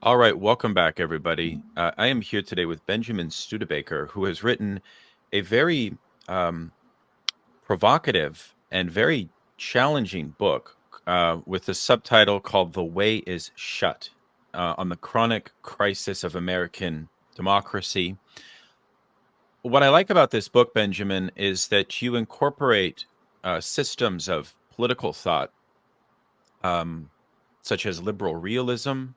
All right, welcome back, everybody. I am here today with Benjamin Studebaker, who has written a very um, provocative and very challenging book with a subtitle called The Way is Shut on the chronic crisis of American democracy. What I like about this book, Benjamin, is that you incorporate systems of political thought, um, such as liberal realism.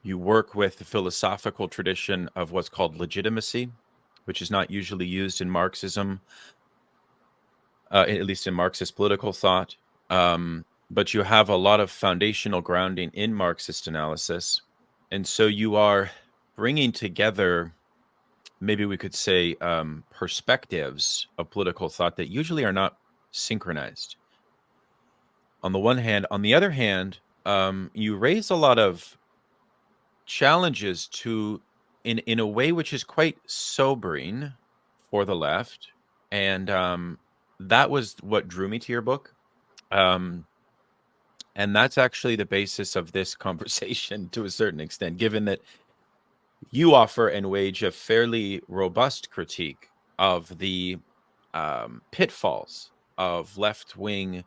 You work with the philosophical tradition of what's called legitimacy, which is not usually used in Marxism, at least in Marxist political thought. But you have a lot of foundational grounding in Marxist analysis. And so you are bringing together, maybe we could say, perspectives of political thought that usually are not synchronized. On the one hand, on the other hand, you raise a lot of challenges to in a way which is quite sobering for the left, and that was what drew me to your book, um, and that's actually the basis of this conversation to a certain extent, given that you offer and wage a fairly robust critique of the pitfalls of left-wing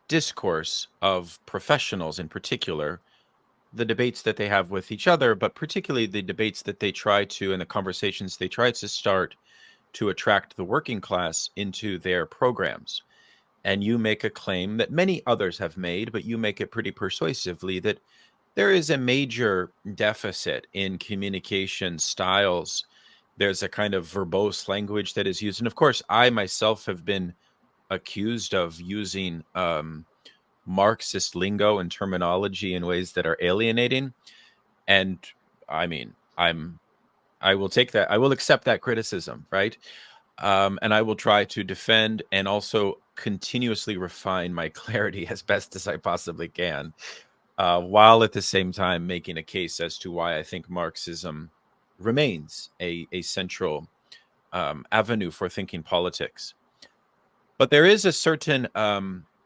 discourse of professionals in particular, the debates that they have with each other, but particularly the debates that they try to, and the conversations they try to start to attract the working class into their programs. And you make a claim that many others have made, but you make it pretty persuasively that there is a major deficit in communication styles. There's a kind of verbose language that is used. And of course, I myself have been accused of using Marxist lingo and terminology in ways that are alienating. And I mean, I will take that. I will accept that criticism, right? And I will try to defend and also continuously refine my clarity as best as I possibly can, while at the same time making a case as to why I think Marxism remains a central avenue for thinking politics. But there is a certain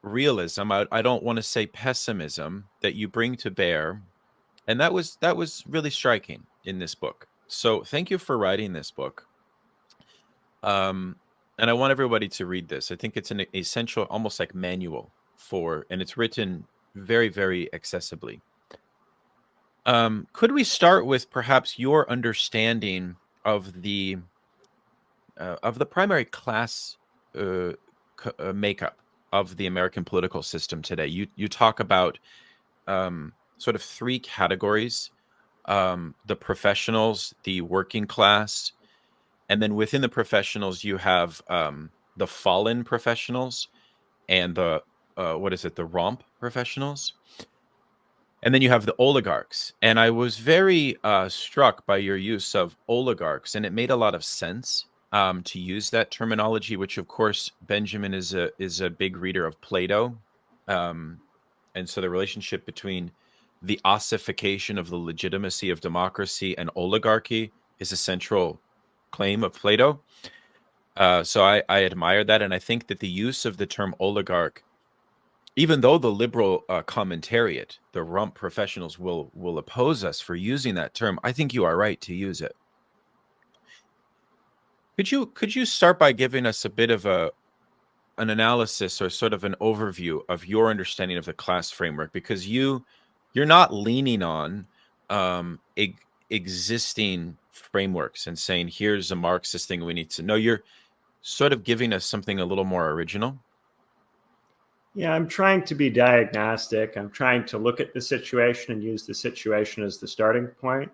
realism. I don't want to say pessimism that you bring to bear, and that was really striking in this book. So thank you for writing this book. Um, and I want everybody to read this. I think it's an essential, almost like manual for, and it's written very, very accessibly. Could we start with perhaps your understanding of the primary class uh, makeup of the American political system today? You talk about sort of three categories: the professionals, the working class, and then within the professionals you have the fallen professionals and the what is it, the romp professionals, and then you have the oligarchs. And I was very struck by your use of oligarchs, and it made a lot of sense to use that terminology, which of course Benjamin is a big reader of Plato, um, and so the relationship between the ossification of the legitimacy of democracy and oligarchy is a central claim of Plato. So I admire that, and I think that the use of the term oligarch, even though the liberal commentariat, the rump professionals, will oppose us for using that term, I think you are right to use it. Could you start by giving us a bit of an analysis or sort of an overview of your understanding of the class framework, because you're not leaning on existing frameworks and saying here's a Marxist thing we need to know. You're sort of giving us something a little more original. Yeah, I'm trying to be diagnostic. I'm trying to look at the situation and use the situation as the starting point.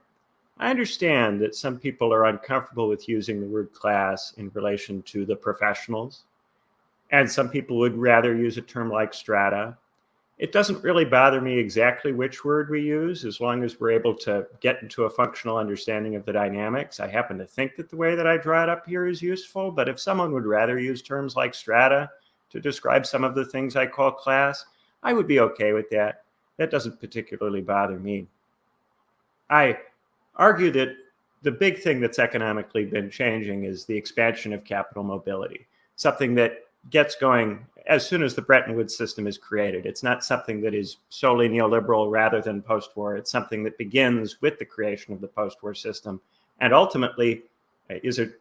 I understand that some people are uncomfortable with using the word class in relation to the professionals, and some people would rather use a term like strata. It doesn't really bother me exactly which word we use, as long as we're able to get into a functional understanding of the dynamics. I happen to think that the way that I draw it up here is useful, but if someone would rather use terms like strata to describe some of the things I call class, I would be okay with that. That doesn't particularly bother me. I argue that the big thing that's economically been changing is the expansion of capital mobility, something that gets going as soon as the Bretton Woods system is created. It's not something that is solely neoliberal rather than post-war. It's something that begins with the creation of the post-war system and ultimately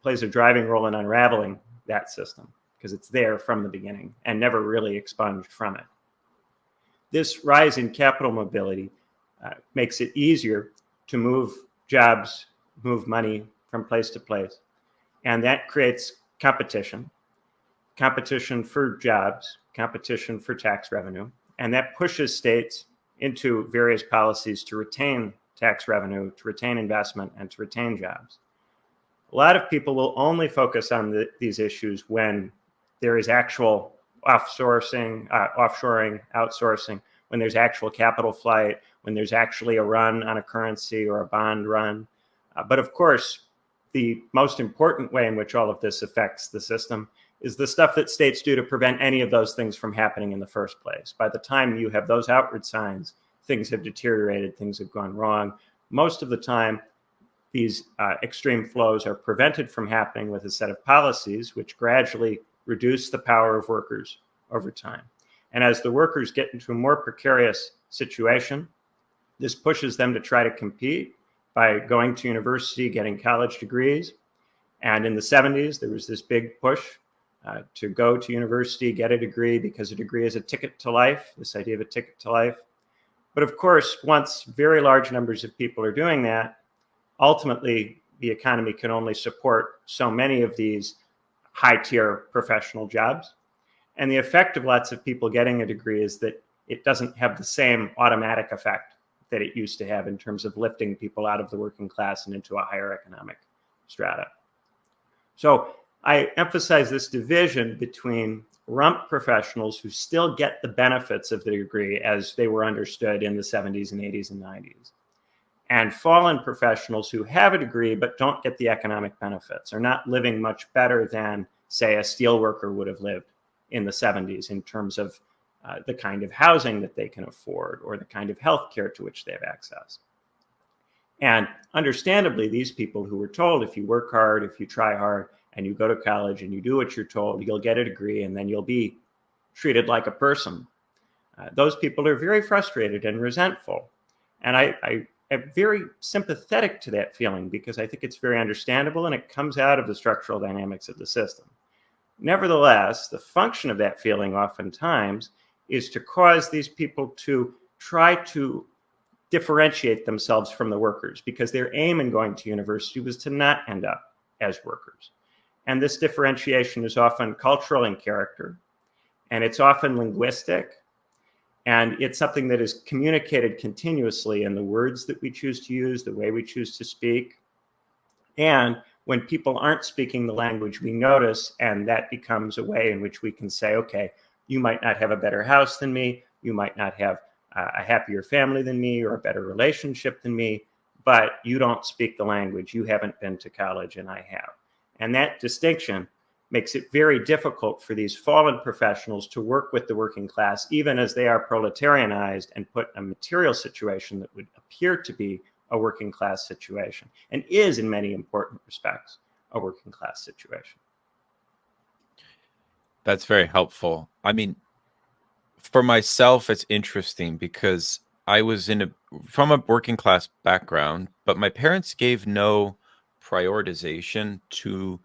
plays a driving role in unraveling that system because it's there from the beginning and never really expunged from it. This rise in capital mobility makes it easier to move jobs, move money from place to place. And that creates competition for jobs, competition for tax revenue. And that pushes states into various policies to retain tax revenue, to retain investment, and to retain jobs. A lot of people will only focus on these issues when there is actual offshoring, outsourcing, when there's actual capital flight, when there's actually a run on a currency or a bond run. But of course, the most important way in which all of this affects the system is the stuff that states do to prevent any of those things from happening in the first place. By the time you have those outward signs, things have deteriorated, things have gone wrong. Most of the time, these extreme flows are prevented from happening with a set of policies which gradually reduce the power of workers over time. And as the workers get into a more precarious situation, this pushes them to try to compete by going to university, getting college degrees. And in the 70s, there was this big push to go to university, get a degree, because a degree is a ticket to life, this idea of a ticket to life. But of course, once very large numbers of people are doing that, ultimately, the economy can only support so many of these high-tier professional jobs. And the effect of lots of people getting a degree is that it doesn't have the same automatic effect that it used to have in terms of lifting people out of the working class and into a higher economic strata. So I emphasize this division between rump professionals who still get the benefits of the degree as they were understood in the 70s and 80s and 90s, and fallen professionals who have a degree but don't get the economic benefits, are not living much better than, say, a steel worker would have lived in the 70s in terms of the kind of housing that they can afford or the kind of health care to which they have access. And understandably, these people who were told, if you work hard, if you try hard, and you go to college and you do what you're told, you'll get a degree and then you'll be treated like a person. Those people are very frustrated and resentful. And I am very sympathetic to that feeling because I think it's very understandable and it comes out of the structural dynamics of the system. Nevertheless, the function of that feeling oftentimes is to cause these people to try to differentiate themselves from the workers because their aim in going to university was to not end up as workers. And this differentiation is often cultural in character, and it's often linguistic, and it's something that is communicated continuously in the words that we choose to use, the way we choose to speak. And when people aren't speaking the language, we notice, and that becomes a way in which we can say, okay, you might not have a better house than me, you might not have a happier family than me or a better relationship than me, but you don't speak the language, you haven't been to college and I have. And that distinction makes it very difficult for these fallen professionals to work with the working class, even as they are proletarianized and put in a material situation that would appear to be a working class situation, and is in many important respects a working class situation. That's very helpful. I mean, for myself, it's interesting because I was from a working class background, but my parents gave no prioritization to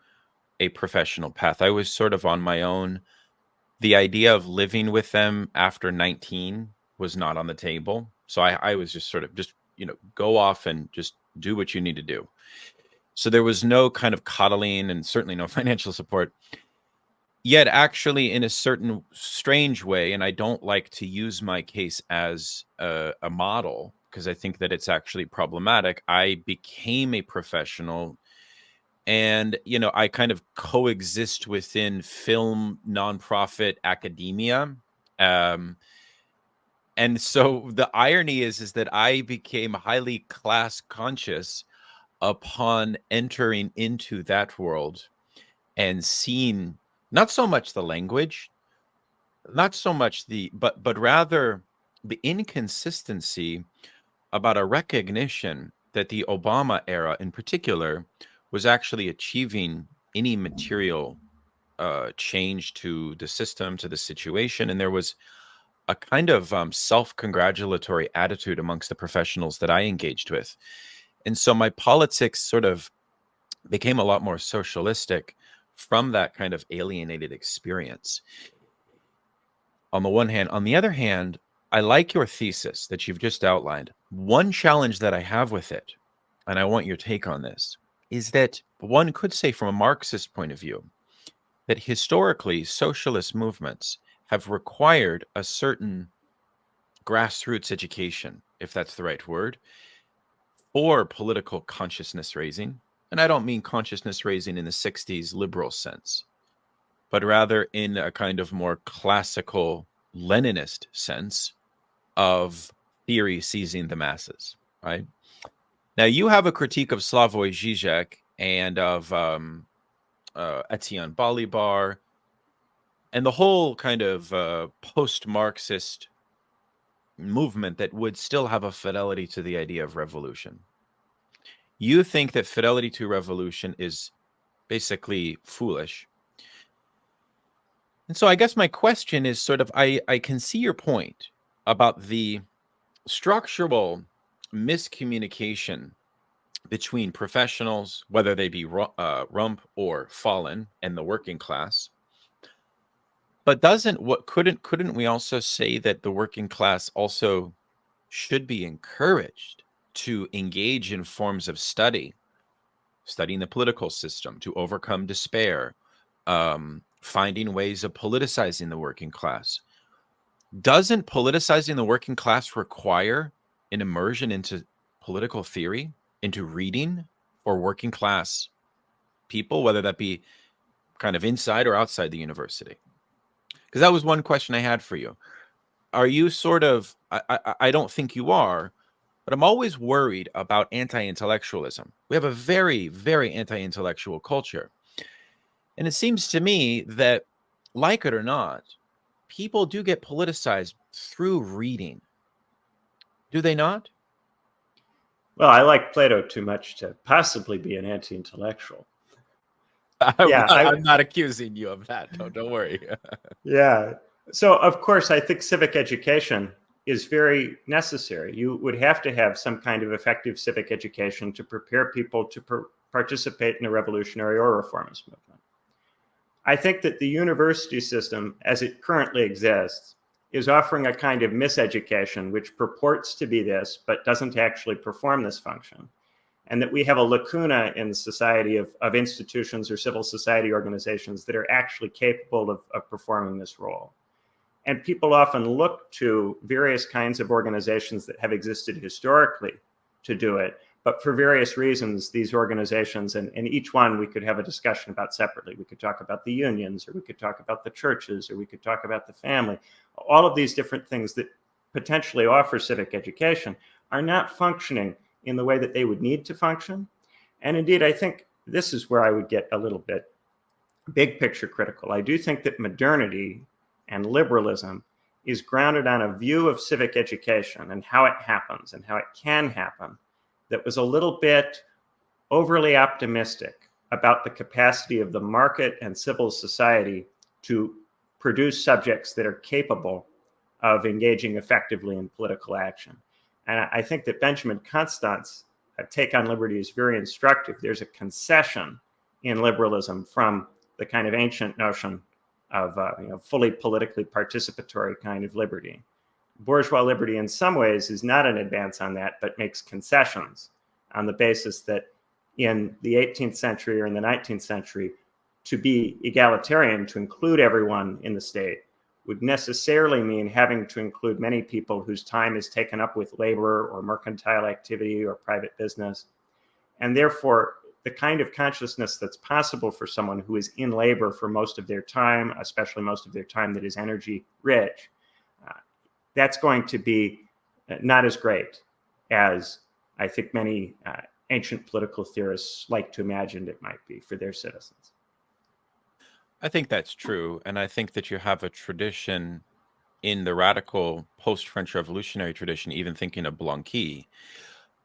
a professional path. I was sort of on my own. The idea of living with them after 19 was not on the table. So I was just sort of go off and just do what you need to do. So there was no kind of coddling and certainly no financial support. Yet actually in a certain strange way, and I don't like to use my case as a model because I think that it's actually problematic, I became a professional and, I kind of coexist within film, nonprofit, academia. And so the irony is that I became highly class conscious upon entering into that world and seeing not so much the language, not so much but rather the inconsistency about a recognition that the Obama era in particular was actually achieving any material change to the system, to the situation, and there was a kind of self-congratulatory attitude amongst the professionals that I engaged with. And so my politics sort of became a lot more socialistic from that kind of alienated experience. On the one hand. On the other hand, I like your thesis that you've just outlined. One challenge that I have with it, and I want your take on this, is that one could say from a Marxist point of view that historically socialist movements have required a certain grassroots education, if that's the right word, for political consciousness raising. And I don't mean consciousness raising in the 60s liberal sense, but rather in a kind of more classical Leninist sense of theory seizing the masses, right? Now, you have a critique of Slavoj Žižek and of Etienne Balibar and the whole kind of post-Marxist movement that would still have a fidelity to the idea of revolution. You think that fidelity to revolution is basically foolish. And so I guess my question is sort of, I can see your point about the structural miscommunication between professionals, whether they be rump or fallen, and the working class. But couldn't we also say that the working class also should be encouraged to engage in forms of studying the political system, to overcome despair, finding ways of politicizing the working class? Doesn't politicizing the working class require an immersion into political theory, into reading for working class people, whether that be kind of inside or outside the university? Because that was one question I had for you. Are you sort of, I don't think you are, but I'm always worried about anti-intellectualism. We have a very, very anti-intellectual culture. And it seems to me that, like it or not, people do get politicized through reading. Do they not? Well, I like Plato too much to possibly be an anti-intellectual. I'm not accusing you of that. Don't worry. Yeah. So, of course, I think civic education is very necessary. You would have to have some kind of effective civic education to prepare people to participate in a revolutionary or reformist movement. I think that the university system, as it currently exists, is offering a kind of miseducation which purports to be this, but doesn't actually perform this function. And that we have a lacuna in the society of institutions or civil society organizations that are actually capable of performing this role. And people often look to various kinds of organizations that have existed historically to do it. But for various reasons, these organizations, and each one we could have a discussion about separately. We could talk about the unions, or we could talk about the churches, or we could talk about the family. All of these different things that potentially offer civic education are not functioning in the way that they would need to function. And indeed, I think this is where I would get a little bit big picture critical. I do think that modernity and liberalism is grounded on a view of civic education and how it happens and how it can happen that was a little bit overly optimistic about the capacity of the market and civil society to produce subjects that are capable of engaging effectively in political action. And I think that Benjamin Constant's take on liberty is very instructive. There's a concession in liberalism from the kind of ancient notion of fully politically participatory kind of liberty. Bourgeois liberty in some ways is not an advance on that, but makes concessions on the basis that in the 18th century or in the 19th century, to be egalitarian, to include everyone in the state, would necessarily mean having to include many people whose time is taken up with labor or mercantile activity or private business. And therefore, the kind of consciousness that's possible for someone who is in labor for most of their time, especially most of their time that is energy rich, that's going to be not as great as I think many ancient political theorists like to imagine it might be for their citizens. I think that's true. And I think that you have a tradition in the radical post-French Revolutionary tradition, even thinking of Blanqui,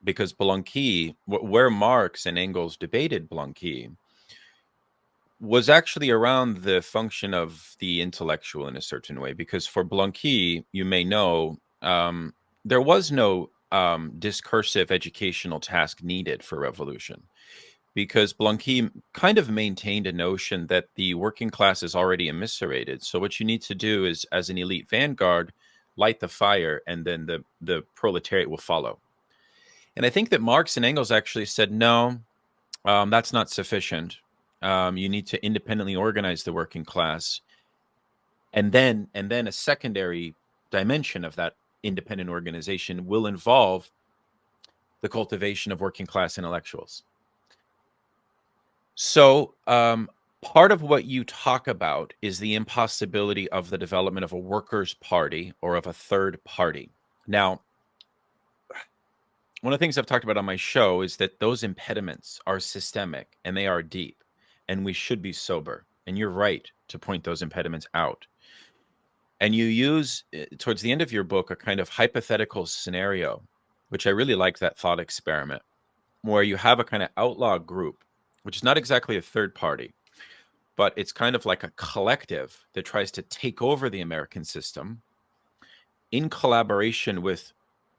because Blanqui, where Marx and Engels debated Blanqui, was actually around the function of the intellectual in a certain way, because for Blanqui, you may know, there was no discursive educational task needed for revolution, because Blanqui kind of maintained a notion that the working class is already emiscerated. So what you need to do is, as an elite vanguard, light the fire, and then the proletariat will follow. And I think that Marx and Engels actually said, no, that's not sufficient. You need to independently organize the working class, and then a secondary dimension of that independent organization will involve the cultivation of working class intellectuals. So part of what you talk about is the impossibility of the development of a workers' party or of a third party. Now, one of the things I've talked about on my show is that those impediments are systemic and they are deep, and we should be sober. And you're right to point those impediments out. And you use, towards the end of your book, a kind of hypothetical scenario, which I really like, that thought experiment, where you have a kind of outlaw group, which is not exactly a third party, but it's kind of like a collective that tries to take over the American system in collaboration with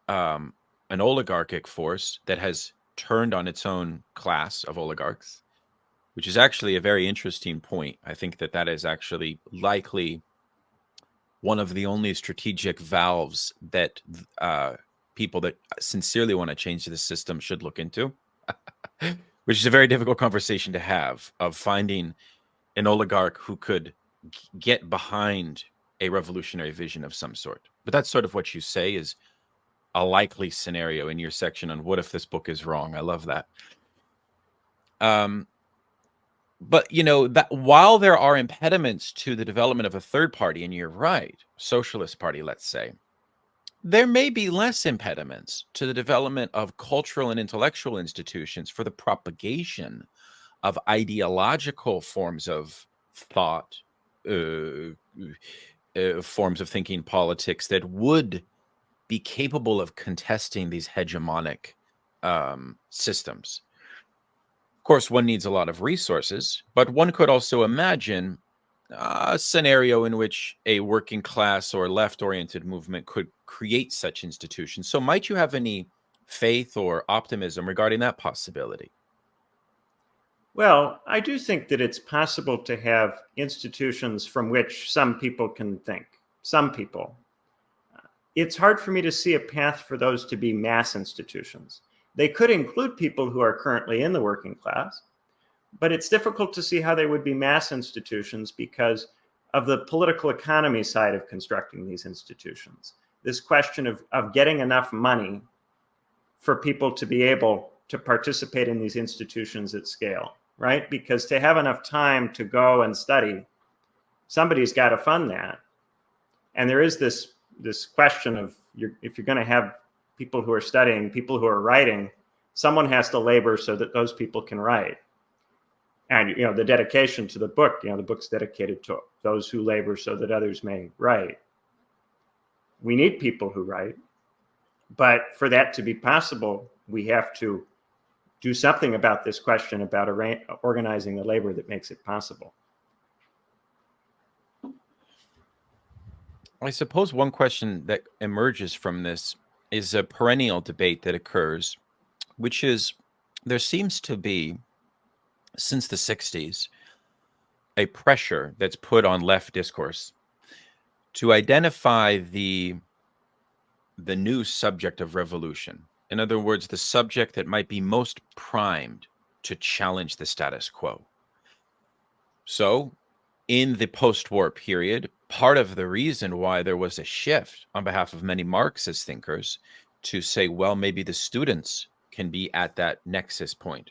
an oligarchic force that has turned on its own class of oligarchs, which is actually a very interesting point. I think that that is actually likely one of the only strategic valves that people that sincerely want to change the system should look into, which is a very difficult conversation to have, of finding an oligarch who could get behind a revolutionary vision of some sort. But that's sort of what you say is a likely scenario in your section on what if this book is wrong. I love that. But, you know, that while there are impediments to the development of a third party, and you're right, socialist party, let's say, there may be less impediments to the development of cultural and intellectual institutions for the propagation of ideological forms of thought, forms of thinking, politics that would be capable of contesting these hegemonic systems. Of course, one needs a lot of resources, but one could also imagine a scenario in which a working class or left-oriented movement could create such institutions. So might you have any faith or optimism regarding that possibility? Well, I do think that it's possible to have institutions from which some people can think. Some people. It's hard for me to see a path for those to be mass institutions. They could include people who are currently in the working class, but it's difficult to see how they would be mass institutions because of the political economy side of constructing these institutions. This question of getting enough money for people to be able to participate in these institutions at scale, right? Because to have enough time to go and study, somebody's got to fund that. And there is this question of if you're going to have people who are studying, people who are writing, someone has to labor so that those people can write. And you know, the dedication to the book, you know, the book's dedicated to those who labor so that others may write. We need people who write, but for that to be possible, we have to do something about this question about organizing the labor that makes it possible. I suppose one question that emerges from this is a perennial debate that occurs, which is there seems to be, since the 60s, a pressure that's put on left discourse to identify the new subject of revolution. In other words, the subject that might be most primed to challenge the status quo. So, in the post-war period, part of the reason why there was a shift on behalf of many Marxist thinkers to say, well, maybe the students can be at that nexus point,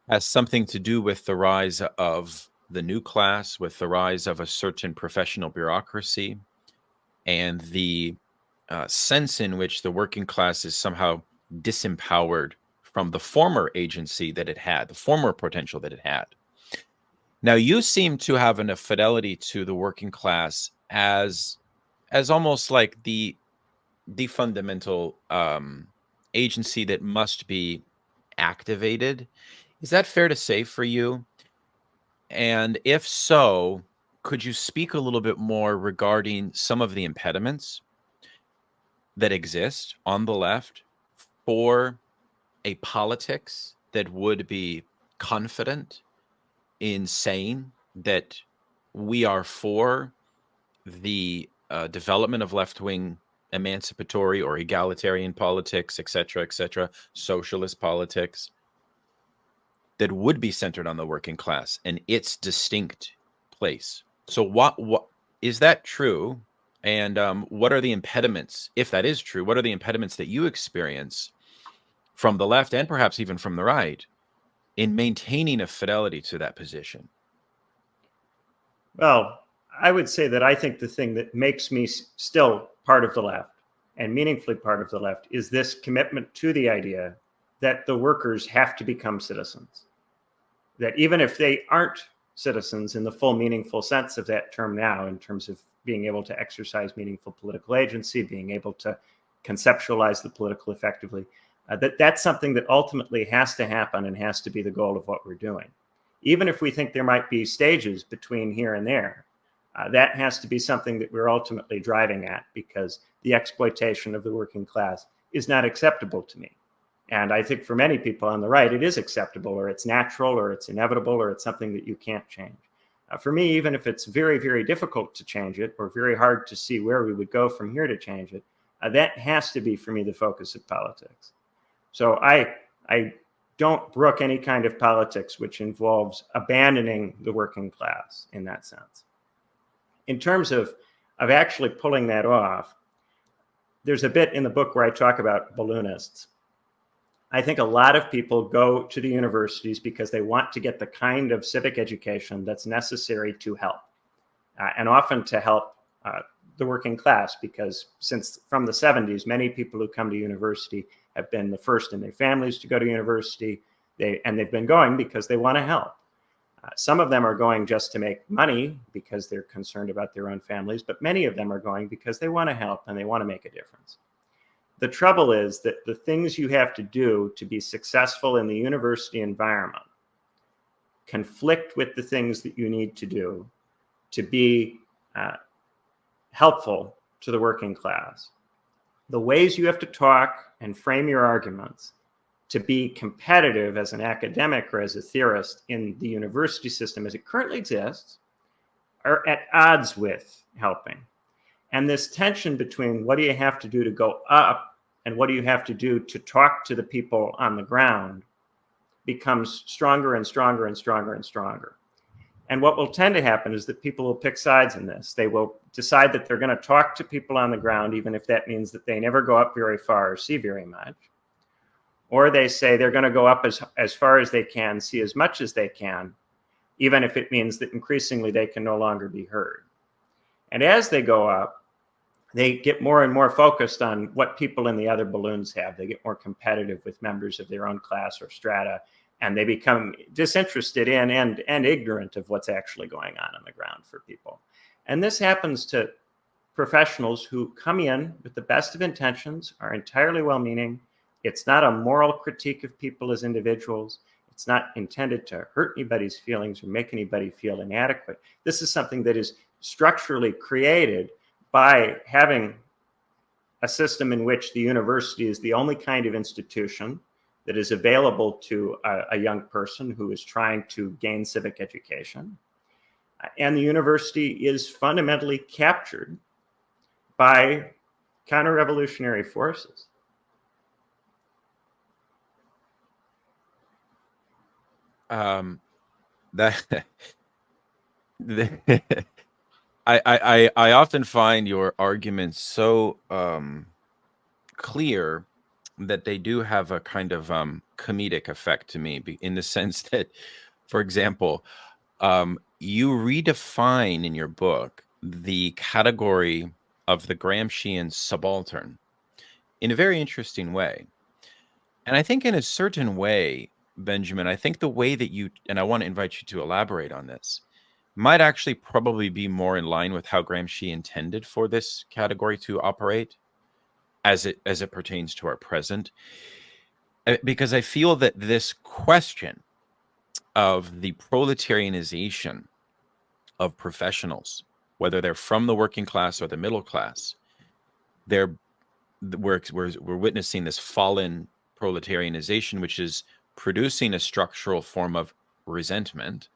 has something to do with the rise of the new class, with the rise of a certain professional bureaucracy, and the sense in which the working class is somehow disempowered from the former agency that it had, the former potential that it had. Now, you seem to have a fidelity to the working class as almost like the fundamental agency that must be activated. Is that fair to say for you? And if so, could you speak a little bit more regarding some of the impediments that exist on the left for a politics that would be confident in saying that we are for the development of left-wing emancipatory or egalitarian politics, et cetera, socialist politics that would be centered on the working class and its distinct place. So what is that true? And what are the impediments, if that is true, what are the impediments that you experience from the left and perhaps even from the right in maintaining a fidelity to that position? Well, I would say that I think the thing that makes me still part of the left and meaningfully part of the left is this commitment to the idea that the workers have to become citizens. That even if they aren't citizens in the full meaningful sense of that term now, in terms of being able to exercise meaningful political agency, being able to conceptualize the political effectively, that's something that ultimately has to happen and has to be the goal of what we're doing. Even if we think there might be stages between here and there, that has to be something that we're ultimately driving at, because the exploitation of the working class is not acceptable to me. And I think for many people on the right, it is acceptable, or it's natural, or it's inevitable, or it's something that you can't change. For me, even if it's very, very difficult to change it, or very hard to see where we would go from here to change it, that has to be, for me, the focus of politics. So I don't brook any kind of politics which involves abandoning the working class in that sense. In terms of actually pulling that off, there's a bit in the book where I talk about balloonists. I think a lot of people go to the universities because they want to get the kind of civic education that's necessary to help, and often to help the working class, because since from the 70s, many people who come to university have been the first in their families to go to university, and they've been going because they want to help. Some of them are going just to make money because they're concerned about their own families, but many of them are going because they want to help and they want to make a difference. The trouble is that the things you have to do to be successful in the university environment conflict with the things that you need to do to be helpful to the working class. The ways you have to talk and frame your arguments to be competitive as an academic or as a theorist in the university system as it currently exists are at odds with helping. And this tension between what do you have to do to go up and what do you have to do to talk to the people on the ground becomes stronger and stronger and stronger and stronger. And what will tend to happen is that people will pick sides in this. They will decide that they're going to talk to people on the ground, even if that means that they never go up very far or see very much. Or they say they're going to go up as far as they can, see as much as they can, even if it means that increasingly they can no longer be heard. And as they go up, they get more and more focused on what people in the other balloons have. They get more competitive with members of their own class or strata, and they become disinterested in and ignorant of what's actually going on the ground for people. And this happens to professionals who come in with the best of intentions, are entirely well-meaning. It's not a moral critique of people as individuals. It's not intended to hurt anybody's feelings or make anybody feel inadequate. This is something that is structurally created by having a system in which the university is the only kind of institution that is available to a young person who is trying to gain civic education. And the university is fundamentally captured by counter-revolutionary forces. That I often find your arguments so clear that they do have a kind of comedic effect to me, in the sense that, for example, you redefine in your book the category of the Gramscian subaltern in a very interesting way. And I think in a certain way, Benjamin, I think the way that you, and I want to invite you to elaborate on this, might actually probably be more in line with how Gramsci intended for this category to operate as it pertains to our present. Because I feel that this question of the proletarianization of professionals, whether they're from the working class or the middle class, we're witnessing this fallen proletarianization, which is producing a structural form of resentment.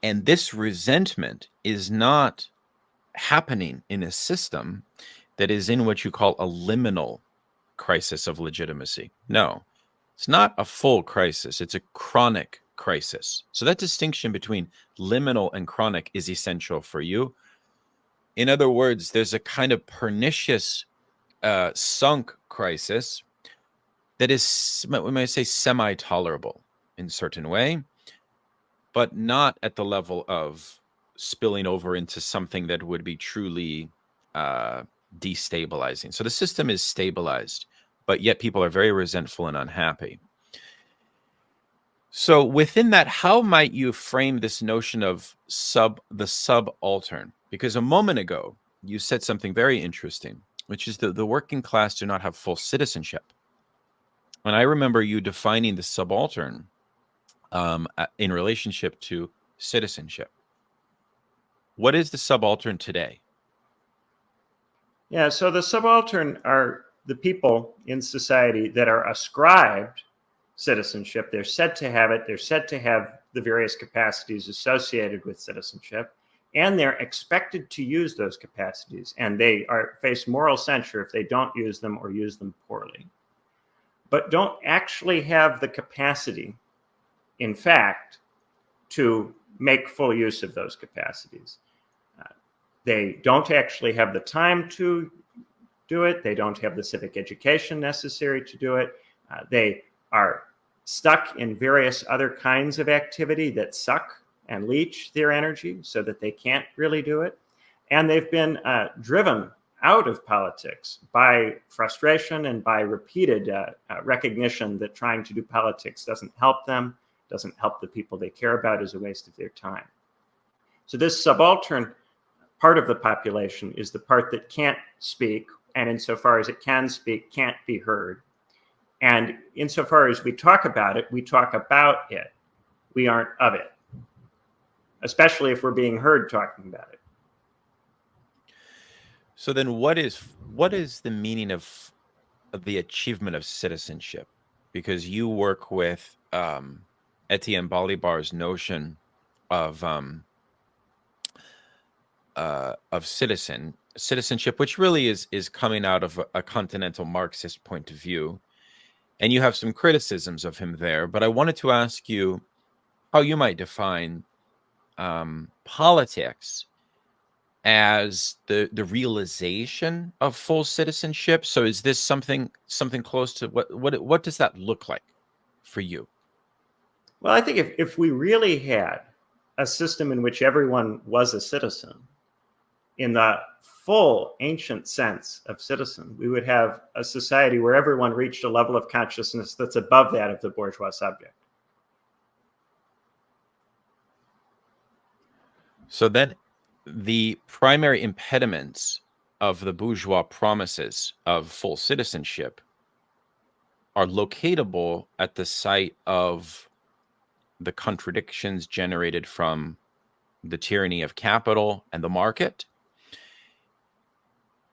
And this resentment is not happening in a system that is in what you call a liminal crisis of legitimacy. No, it's not a full crisis. It's a chronic crisis. So that distinction between liminal and chronic is essential for you. In other words, there's a kind of pernicious sunk crisis that is, we might say, semi-tolerable in a certain way, but not at the level of spilling over into something that would be truly destabilizing. So the system is stabilized, but yet people are very resentful and unhappy. So within that, how might you frame this notion of the subaltern? Because a moment ago, you said something very interesting, which is that the working class do not have full citizenship. And I remember you defining the subaltern in relationship to citizenship. What is the subaltern today? Yeah, so the subaltern are the people in society that are ascribed citizenship. They're said to have it. They're said to have the various capacities associated with citizenship, and they're expected to use those capacities, and they face moral censure if they don't use them or use them poorly, but don't actually have the capacity, in fact, to make full use of those capacities. They don't actually have the time to do it. They don't have the civic education necessary to do it. They are stuck in various other kinds of activity that suck and leach their energy so that they can't really do it. And they've been driven out of politics by frustration and by repeated recognition that trying to do politics doesn't help them, doesn't help the people they care about, is a waste of their time. So this subaltern part of the population is the part that can't speak, and insofar as it can speak, can't be heard. And insofar as we talk about it, we talk about it. We aren't of it, especially if we're being heard talking about it. So then what is the meaning of the achievement of citizenship? Because you work with Etienne Balibar's notion of citizenship, which really is coming out of a continental Marxist point of view. And you have some criticisms of him there. But I wanted to ask you how you might define politics as the realization of full citizenship. So is this something close to what does that look like for you? Well, I think if we really had a system in which everyone was a citizen, in the full ancient sense of citizen, we would have a society where everyone reached a level of consciousness that's above that of the bourgeois subject. So then the primary impediments of the bourgeois promises of full citizenship are locatable at the site of the contradictions generated from the tyranny of capital and the market.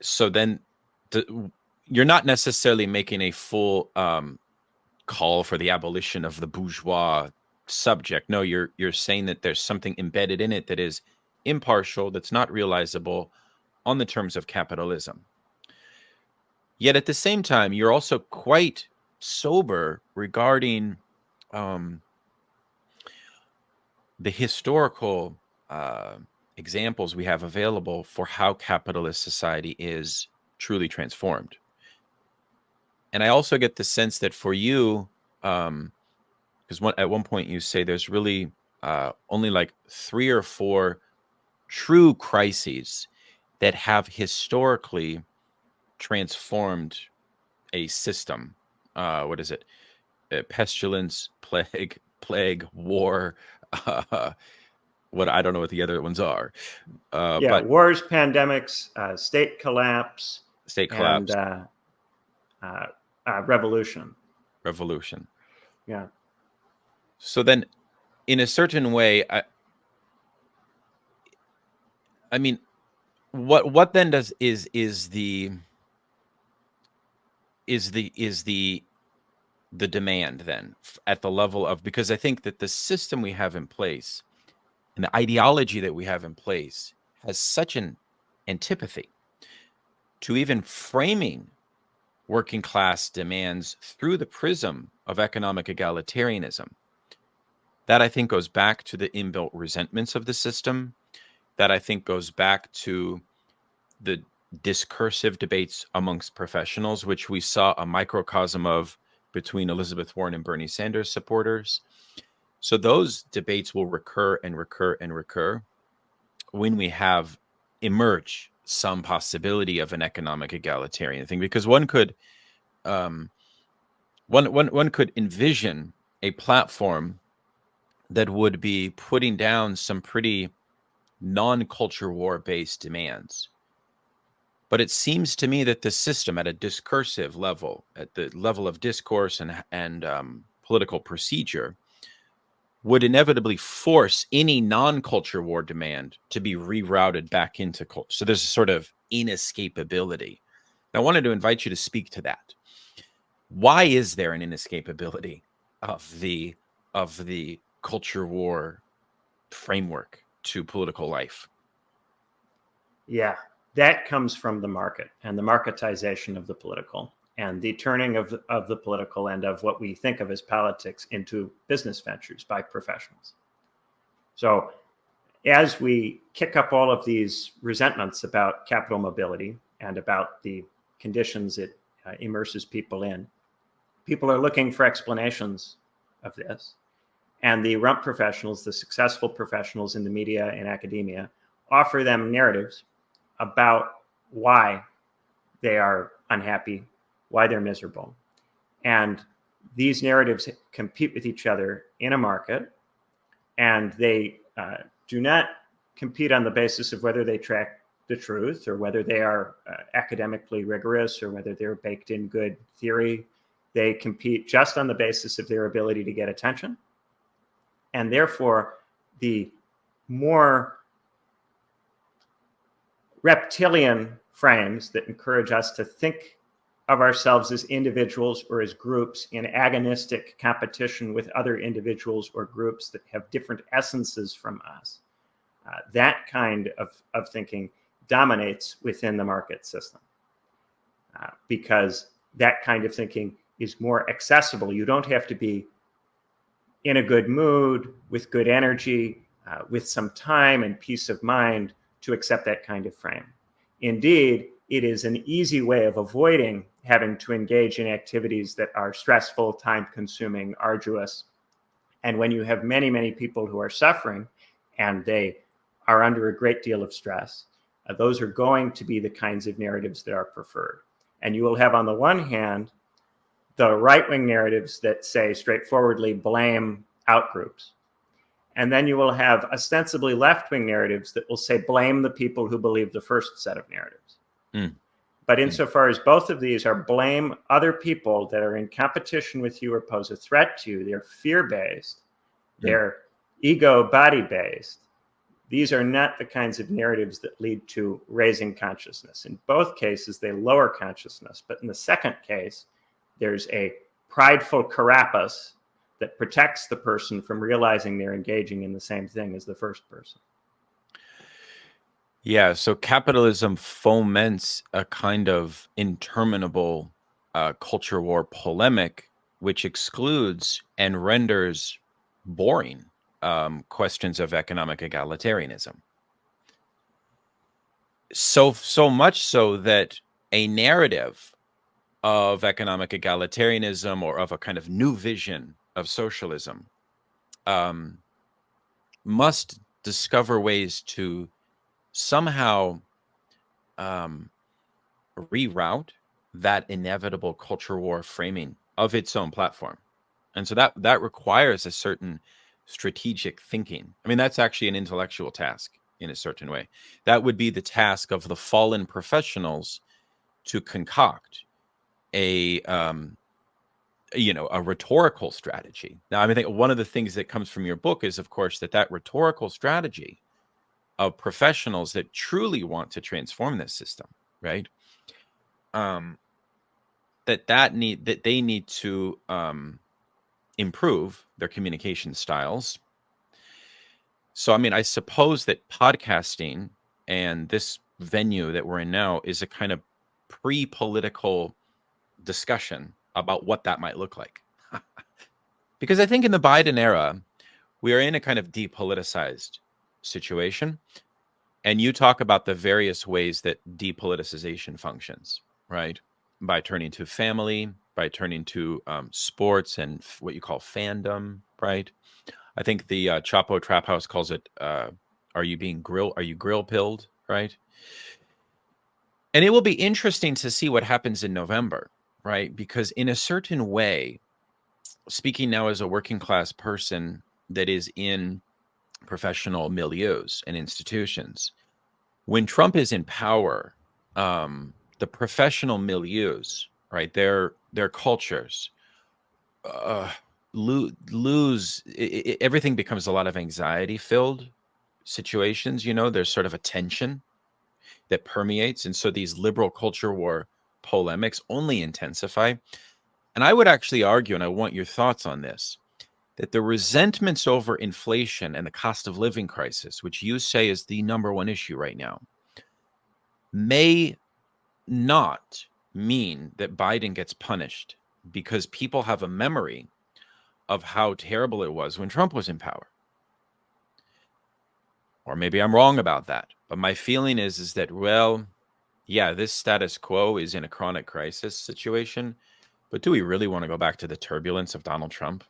So then you're not necessarily making a full call for the abolition of the bourgeois subject. No, you're saying that there's something embedded in it that is impartial, that's not realizable on the terms of capitalism. Yet at the same time, you're also quite sober regarding the historical examples we have available for how capitalist society is truly transformed. And I also get the sense that for you, because at one point you say there's really only like 3 or 4 true crises that have historically transformed a system. What is it? Pestilence, plague, war. What I don't know what the other ones are. But wars, pandemics, state collapse, and revolution. Revolution. Yeah. So then, in a certain way, I mean, what then is the demand then at the level of, because I think that the system we have in place and the ideology that we have in place has such an antipathy to even framing working class demands through the prism of economic egalitarianism. That I think goes back to the inbuilt resentments of the system. That I think goes back to the discursive debates amongst professionals, which we saw a microcosm of between Elizabeth Warren and Bernie Sanders supporters. So those debates will recur and recur and recur when we have emerge some possibility of an economic egalitarian thing, because one could one could envision a platform that would be putting down some pretty non-culture war based demands. But it seems to me that the system at a discursive level, at the level of discourse and political procedure, would inevitably force any non-culture war demand to be rerouted back into culture. So there's a sort of inescapability. I wanted to invite you to speak to that. Why is there an inescapability of the culture war framework to political life? Yeah, that comes from the market and the marketization of the political and the turning of the political and of what we think of as politics into business ventures by professionals. So as we kick up all of these resentments about capital mobility and about the conditions it immerses people in, people are looking for explanations of this. And the rump professionals, the successful professionals in the media and academia, offer them narratives about why they are unhappy, why they're miserable. And these narratives compete with each other in a market, and they do not compete on the basis of whether they track the truth or whether they are academically rigorous or whether they're baked in good theory. They compete just on the basis of their ability to get attention. And therefore, the more reptilian frames that encourage us to think of ourselves as individuals or as groups in agonistic competition with other individuals or groups that have different essences from us, that kind of thinking dominates within the market system because that kind of thinking is more accessible. You don't have to be in a good mood, with good energy, with some time and peace of mind to accept that kind of frame. Indeed, it is an easy way of avoiding having to engage in activities that are stressful, time-consuming, arduous. And when you have many, many people who are suffering and they are under a great deal of stress, those are going to be the kinds of narratives that are preferred. And you will have, on the one hand, the right-wing narratives that say straightforwardly blame outgroups. And then you will have ostensibly left-wing narratives that will say blame the people who believe the first set of narratives. But insofar as both of these are blame other people that are in competition with you or pose a threat to you, they're fear-based, they're ego body-based, these are not the kinds of narratives that lead to raising consciousness. In both cases, they lower consciousness. But in the second case, there's a prideful carapace that protects the person from realizing they're engaging in the same thing as the first person. Yeah, so capitalism foments a kind of interminable culture war polemic, which excludes and renders boring questions of economic egalitarianism. So much so that a narrative of economic egalitarianism or of a kind of new vision of socialism must discover ways to somehow reroute that inevitable culture war framing of its own platform. And so that requires a certain strategic thinking. I mean, that's actually an intellectual task in a certain way. That would be the task of the fallen professionals to concoct a a rhetorical strategy. Now, I mean, I think one of the things that comes from your book is, of course, that rhetorical strategy of professionals that truly want to transform this system, right? That they need to improve their communication styles. So, I mean, I suppose that podcasting and this venue that we're in now is a kind of pre-political discussion about what that might look like. Because I think in the Biden era, we are in a kind of depoliticized situation. And you talk about the various ways that depoliticization functions, right? By turning to family, by turning to sports and what you call fandom, right? I think the Chapo Trap House calls it, are you grill pilled, right? And it will be interesting to see what happens in November, right? Because in a certain way, speaking now as a working class person that is in professional milieus and institutions, when Trump is in power, the professional milieus, right, their cultures lose. Everything becomes a lot of anxiety-filled situations. There's sort of a tension that permeates, and so these liberal culture war polemics only intensify. And I would actually argue, and I want your thoughts on this, that the resentments over inflation and the cost of living crisis, which you say is the number one issue right now, may not mean that Biden gets punished, because people have a memory of how terrible it was when Trump was in power. Or maybe I'm wrong about that. But my feeling is that, well, yeah, this status quo is in a chronic crisis situation. But do we really want to go back to the turbulence of Donald Trump?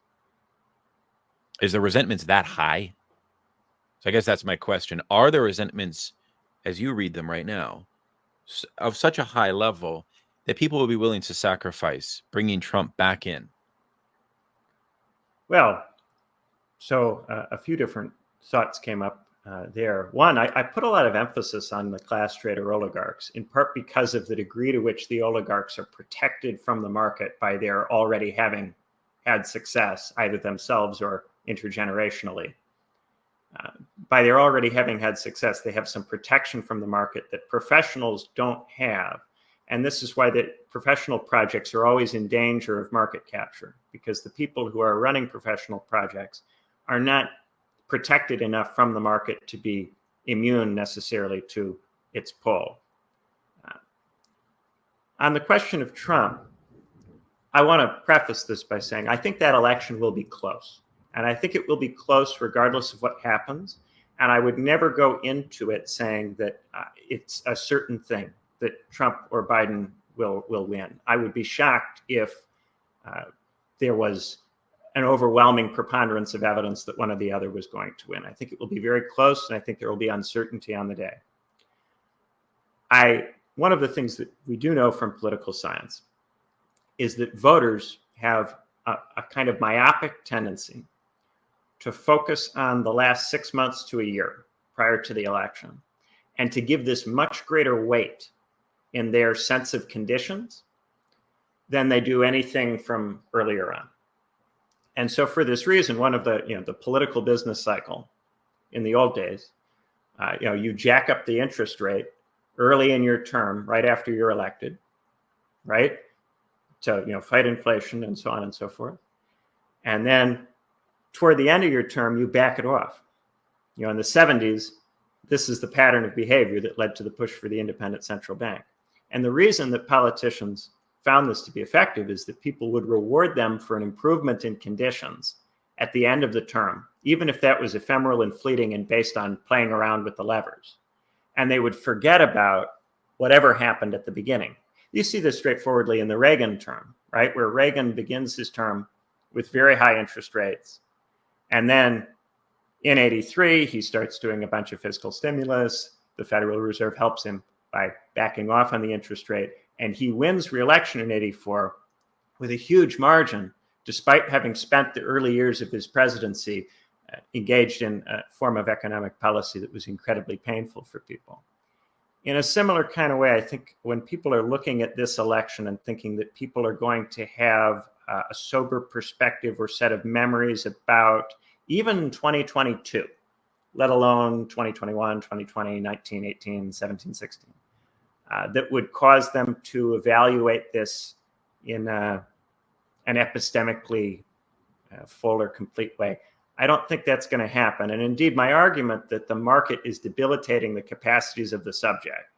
Is the resentments that high? So I guess that's my question. Are the resentments, as you read them right now, of such a high level that people will be willing to sacrifice bringing Trump back in? Well, so a few different thoughts came up there. One, I put a lot of emphasis on the class trader oligarchs, in part because of the degree to which the oligarchs are protected from the market by their already having had success, either themselves or intergenerationally. By their already having had success, they have some protection from the market that professionals don't have. And this is why the professional projects are always in danger of market capture, because the people who are running professional projects are not protected enough from the market to be immune necessarily to its pull. On the question of Trump, I want to preface this by saying I think that election will be close. And I think it will be close regardless of what happens. And I would never go into it saying that it's a certain thing that Trump or Biden will win. I would be shocked if there was an overwhelming preponderance of evidence that one or the other was going to win. I think it will be very close, and I think there will be uncertainty on the day. One of the things that we do know from political science is that voters have a kind of myopic tendency to focus on the last 6 months to a year prior to the election, and to give this much greater weight in their sense of conditions than they do anything from earlier on. And so for this reason, one of the political business cycle in the old days, you jack up the interest rate early in your term, right after you're elected, right? To fight inflation and so on and so forth. And then toward the end of your term, you back it off. In the 70s, this is the pattern of behavior that led to the push for the independent central bank. And the reason that politicians found this to be effective is that people would reward them for an improvement in conditions at the end of the term, even if that was ephemeral and fleeting and based on playing around with the levers. And they would forget about whatever happened at the beginning. You see this straightforwardly in the Reagan term, right? Where Reagan begins his term with very high interest rates. And then in 83, he starts doing a bunch of fiscal stimulus. The Federal Reserve helps him by backing off on the interest rate. And he wins re-election in 84 with a huge margin, despite having spent the early years of his presidency engaged in a form of economic policy that was incredibly painful for people. In a similar kind of way, I think when people are looking at this election and thinking that people are going to have a sober perspective or set of memories about even 2022, let alone 2021, 2020, 19, 18, 17, 16, that would cause them to evaluate this in an epistemically full or complete way. I don't think that's going to happen. And indeed, my argument that the market is debilitating the capacities of the subject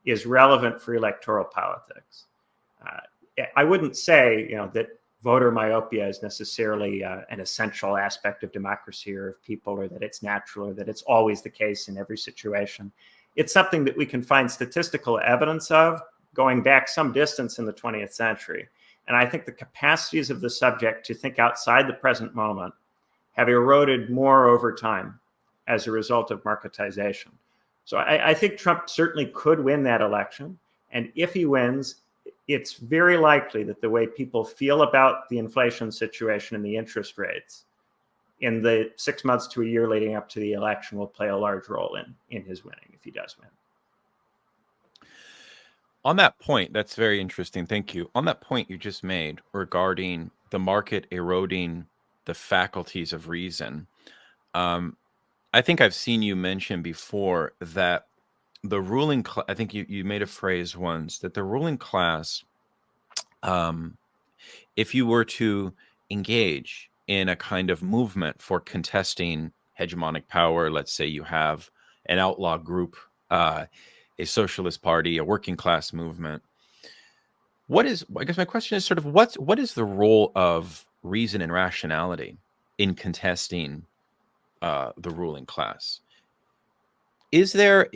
is relevant for electoral politics. I wouldn't say, that voter myopia is necessarily an essential aspect of democracy or of people, or that it's natural, or that it's always the case in every situation. It's something that we can find statistical evidence of going back some distance in the 20th century. And I think the capacities of the subject to think outside the present moment have eroded more over time as a result of marketization. So I think Trump certainly could win that election. And if he wins, it's very likely that the way people feel about the inflation situation and the interest rates in the 6 months to a year leading up to the election will play a large role in his winning, if he does win. On that point, that's very interesting. Thank you. On that point you just made regarding the market eroding the faculties of reason, I think I've seen you mention before that the ruling class, I think you made a phrase once, that the ruling class, if you were to engage in a kind of movement for contesting hegemonic power, let's say you have an outlaw group, a socialist party, a working class movement, I guess my question is sort of what is the role of reason and rationality in contesting the ruling class? Is there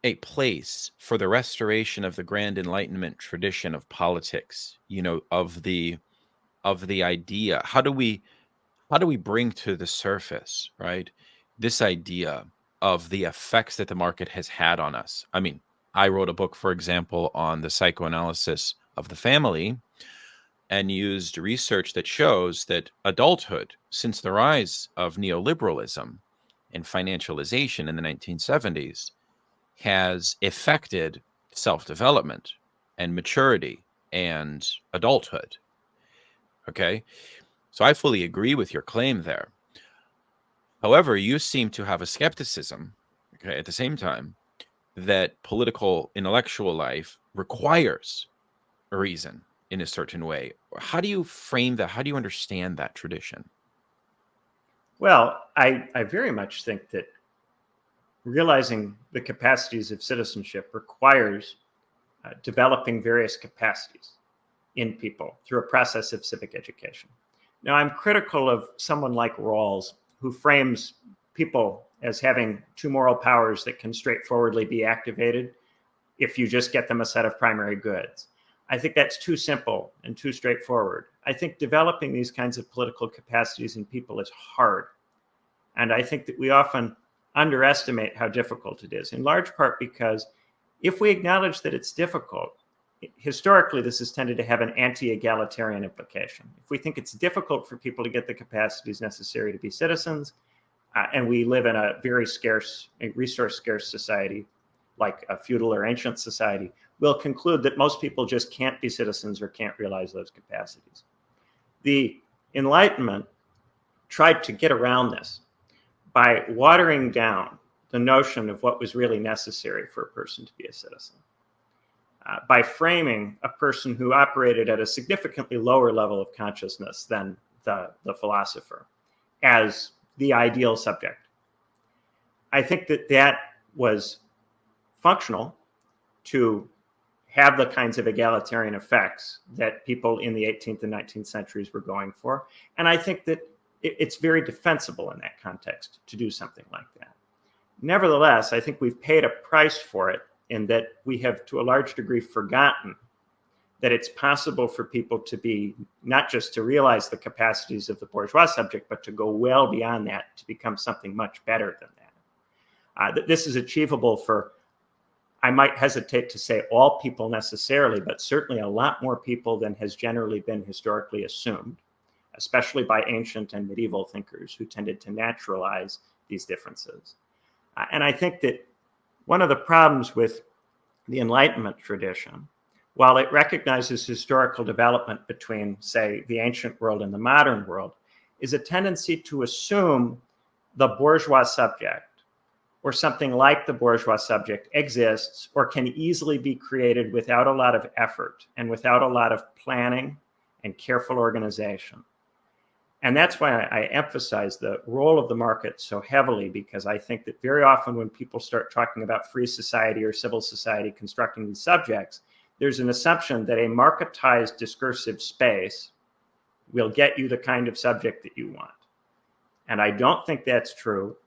a place for the restoration of the grand Enlightenment tradition of politics? Of the idea. How do we bring to the surface, right, this idea of the effects that the market has had on us? I mean, I wrote a book, for example, on the psychoanalysis of the family, and used research that shows that adulthood, since the rise of neoliberalism and financialization in the 1970s, has affected self-development and maturity and adulthood. Okay? So I fully agree with your claim there. However, you seem to have a skepticism, okay, at the same time, that political intellectual life requires a reason in a certain way. How do you frame that? How do you understand that tradition? Well, I very much think that realizing the capacities of citizenship requires developing various capacities in people through a process of civic education. Now, I'm critical of someone like Rawls, who frames people as having two moral powers that can straightforwardly be activated if you just get them a set of primary goods. I think that's too simple and too straightforward. I think developing these kinds of political capacities in people is hard. And I think that we often underestimate how difficult it is, in large part because if we acknowledge that it's difficult, historically, this has tended to have an anti-egalitarian implication. If we think it's difficult for people to get the capacities necessary to be citizens, and we live in a very scarce, resource-scarce society, like a feudal or ancient society, we'll conclude that most people just can't be citizens or can't realize those capacities. The Enlightenment tried to get around this by watering down the notion of what was really necessary for a person to be a citizen, by framing a person who operated at a significantly lower level of consciousness than the philosopher as the ideal subject. I think that that was functional to have the kinds of egalitarian effects that people in the 18th and 19th centuries were going for. And I think that it's very defensible in that context to do something like that. Nevertheless, I think we've paid a price for it in that we have, to a large degree, forgotten that it's possible for people to be, not just to realize the capacities of the bourgeois subject, but to go well beyond that, to become something much better than that. That this is achievable for, I might hesitate to say all people necessarily, but certainly a lot more people than has generally been historically assumed, especially by ancient and medieval thinkers who tended to naturalize these differences. And I think that one of the problems with the Enlightenment tradition while it recognizes historical development between, say, the ancient world and the modern world, is a tendency to assume the bourgeois subject or something like the bourgeois subject exists or can easily be created without a lot of effort and without a lot of planning and careful organization. And that's why I emphasize the role of the market so heavily, because I think that very often when people start talking about free society or civil society constructing these subjects, there's an assumption that a marketized discursive space will get you the kind of subject that you want. And I don't think that's true.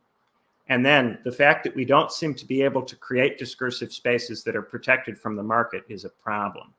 And then the fact that we don't seem to be able to create discursive spaces that are protected from the market is a problem.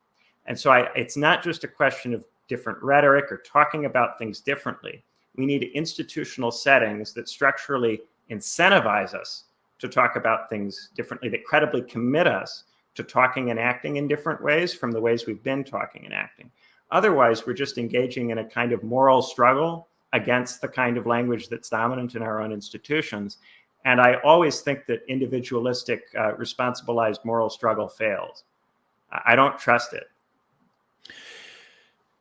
And so it's not just a question of different rhetoric or talking about things differently. We need institutional settings that structurally incentivize us to talk about things differently, that credibly commit us to talking and acting in different ways from the ways we've been talking and acting. Otherwise, we're just engaging in a kind of moral struggle against the kind of language that's dominant in our own institutions. And I always think that individualistic, responsibilized moral struggle fails. I don't trust it.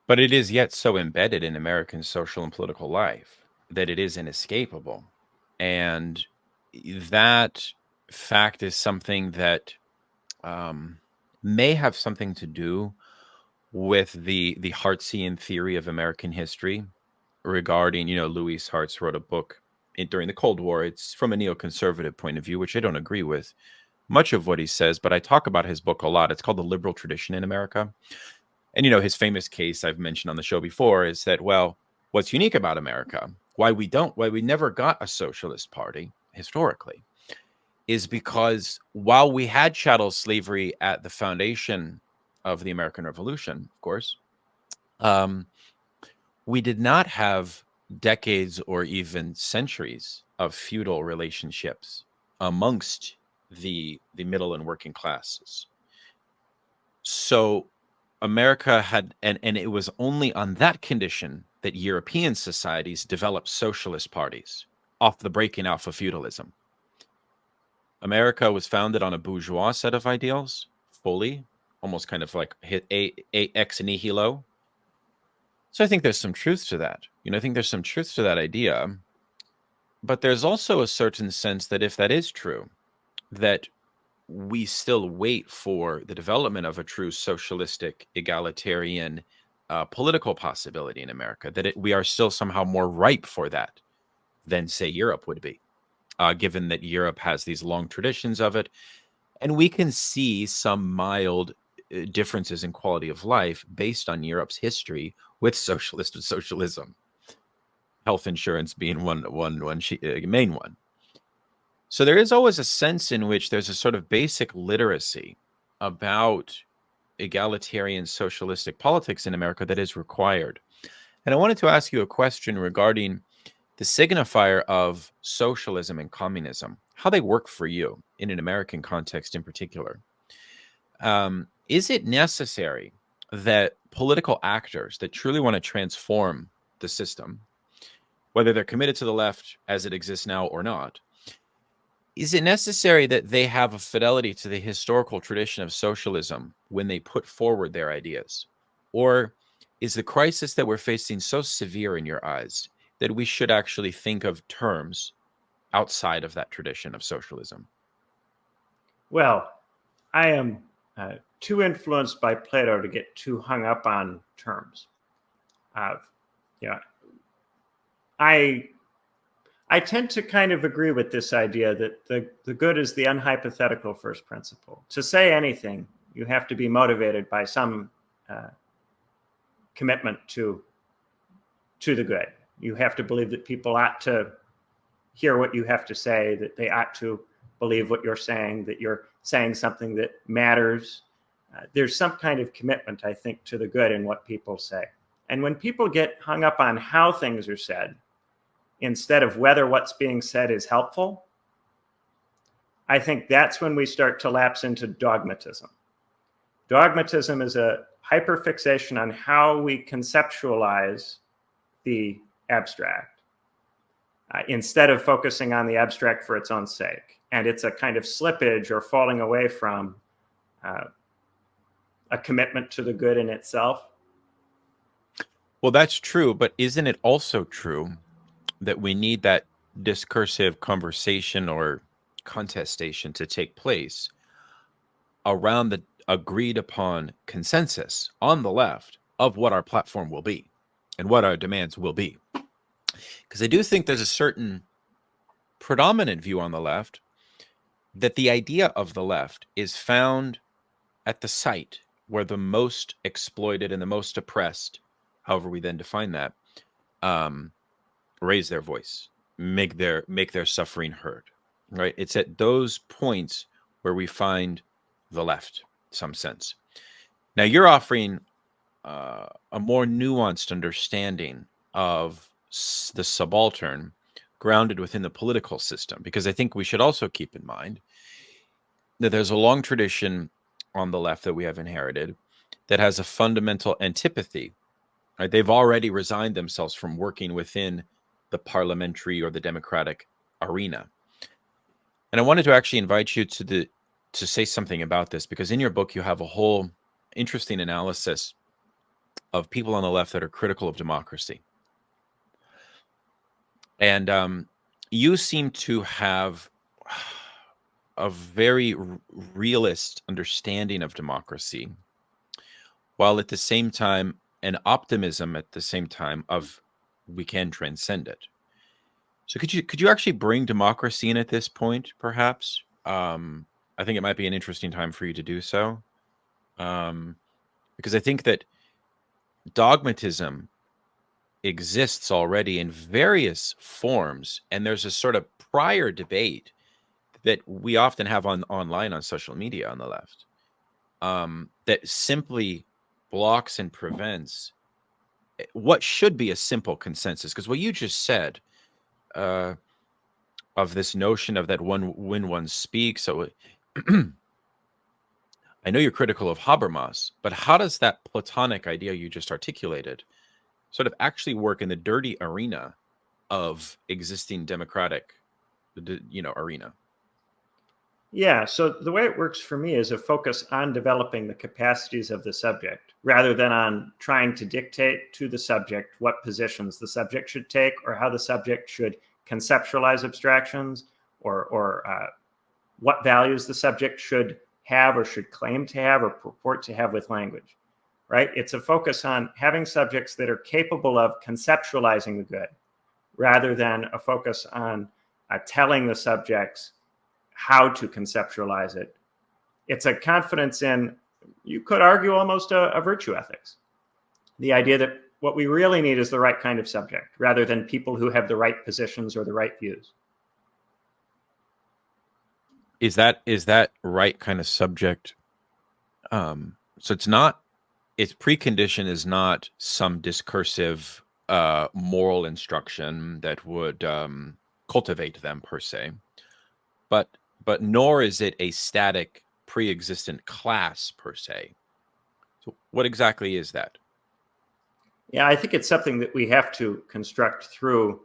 But it is yet so embedded in American social and political life that it is inescapable. And that fact is something that may have something to do with the Hartzian theory of American history regarding, Louis Hartz wrote a book during the Cold War. It's from a neoconservative point of view, which I don't agree with much of what he says, but I talk about his book a lot. It's called The Liberal Tradition in America. And, his famous case I've mentioned on the show before is that, well, what's unique about America, why we never got a socialist party historically, is because while we had chattel slavery at the foundation of the American Revolution, of course, we did not have decades or even centuries of feudal relationships amongst the middle and working classes. So America had, and it was only on that condition that European societies developed socialist parties off the breaking off of feudalism. America was founded on a bourgeois set of ideals, fully, almost kind of like a ex nihilo. So I think there's some truth to that. I think there's some truth to that idea. But there's also a certain sense that if that is true, that we still wait for the development of a true socialistic, egalitarian political possibility in America, that we are still somehow more ripe for that than, say, Europe would be, given that Europe has these long traditions of it. And we can see some mild differences in quality of life based on Europe's history with socialism, health insurance being one main one. So there is always a sense in which there's a sort of basic literacy about egalitarian socialistic politics in America that is required. And I wanted to ask you a question regarding the signifier of socialism and communism, how they work for you in an American context in particular. Is it necessary that political actors that truly want to transform the system, whether they're committed to the left as it exists now or not, is it necessary that they have a fidelity to the historical tradition of socialism when they put forward their ideas? Or is the crisis that we're facing so severe in your eyes that we should actually think of terms outside of that tradition of socialism? Well, I am too influenced by Plato to get too hung up on terms. I tend to kind of agree with this idea that the good is the unhypothetical first principle. To say anything, you have to be motivated by some commitment to the good. You have to believe that people ought to hear what you have to say, that they ought to believe what you're saying, that you're saying something that matters. There's some kind of commitment, I think, to the good in what people say. And when people get hung up on how things are said, instead of whether what's being said is helpful, I think that's when we start to lapse into dogmatism. Dogmatism is a hyperfixation on how we conceptualize the abstract, instead of focusing on the abstract for its own sake. And it's a kind of slippage or falling away from a commitment to the good in itself. Well, that's true, but isn't it also true that we need that discursive conversation or contestation to take place around the agreed upon consensus on the left of what our platform will be and what our demands will be? Because I do think there's a certain predominant view on the left that the idea of the left is found at the site where the most exploited and the most oppressed, however we then define that, raise their voice, make their suffering heard, right? It's at those points where we find the left, some sense. Now you're offering a more nuanced understanding of the subaltern grounded within the political system, because I think we should also keep in mind that there's a long tradition on the left that we have inherited that has a fundamental antipathy, right? They've already resigned themselves from working within the parliamentary or the democratic arena. And I wanted to actually invite you to say something about this, because in your book you have a whole interesting analysis of people on the left that are critical of democracy. And you seem to have a very realist understanding of democracy, while at the same time an optimism at the same time of we can transcend it. So could you actually bring democracy in at this point, perhaps? I think it might be an interesting time for you to do so, because I think that dogmatism exists already in various forms, and there's a sort of prior debate that we often have online on social media on the left, that simply blocks and prevents what should be a simple consensus. Because what you just said, of this notion of that when one speaks, so I know you're critical of Habermas, but how does that Platonic idea you just articulated sort of actually work in the dirty arena of existing democratic, arena? Yeah, so the way it works for me is a focus on developing the capacities of the subject rather than on trying to dictate to the subject what positions the subject should take or how the subject should conceptualize abstractions or what values the subject should have or should claim to have or purport to have with language, right? It's a focus on having subjects that are capable of conceptualizing the good rather than a focus on telling the subjects how to conceptualize it. It's a confidence in, you could argue, almost a virtue ethics. The idea that what we really need is the right kind of subject rather than people who have the right positions or the right views. Is that right kind of subject? So its precondition is not some discursive moral instruction that would cultivate them per se, but nor is it a static pre-existent class per se. So what exactly is that? Yeah, I think it's something that we have to construct through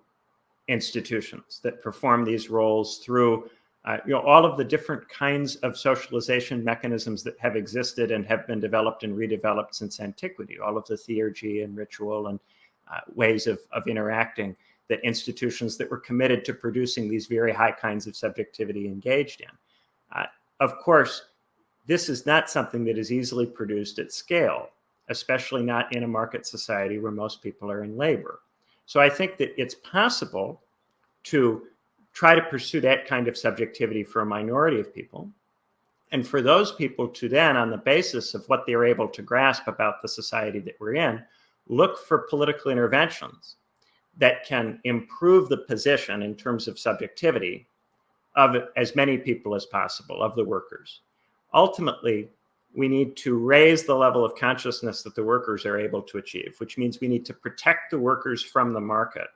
institutions that perform these roles, through all of the different kinds of socialization mechanisms that have existed and have been developed and redeveloped since antiquity, all of the theurgy and ritual and ways of interacting that institutions that were committed to producing these very high kinds of subjectivity engaged in. Of course, this is not something that is easily produced at scale, especially not in a market society where most people are in labor. So I think that it's possible to try to pursue that kind of subjectivity for a minority of people, and for those people to then, on the basis of what they're able to grasp about the society that we're in, look for political interventions that can improve the position in terms of subjectivity of as many people as possible, of the workers. Ultimately, we need to raise the level of consciousness that the workers are able to achieve, which means we need to protect the workers from the market.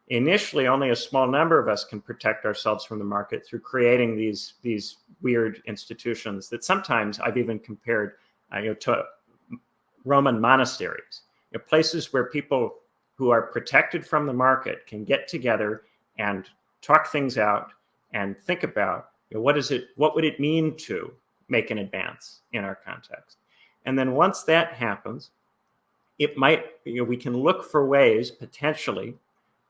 Initially, only a small number of us can protect ourselves from the market through creating these weird institutions that sometimes I've even compared to Roman monasteries, places where people who are protected from the market can get together and talk things out and think about what would it mean to make an advance in our context. And then once that happens, it might, we can look for ways potentially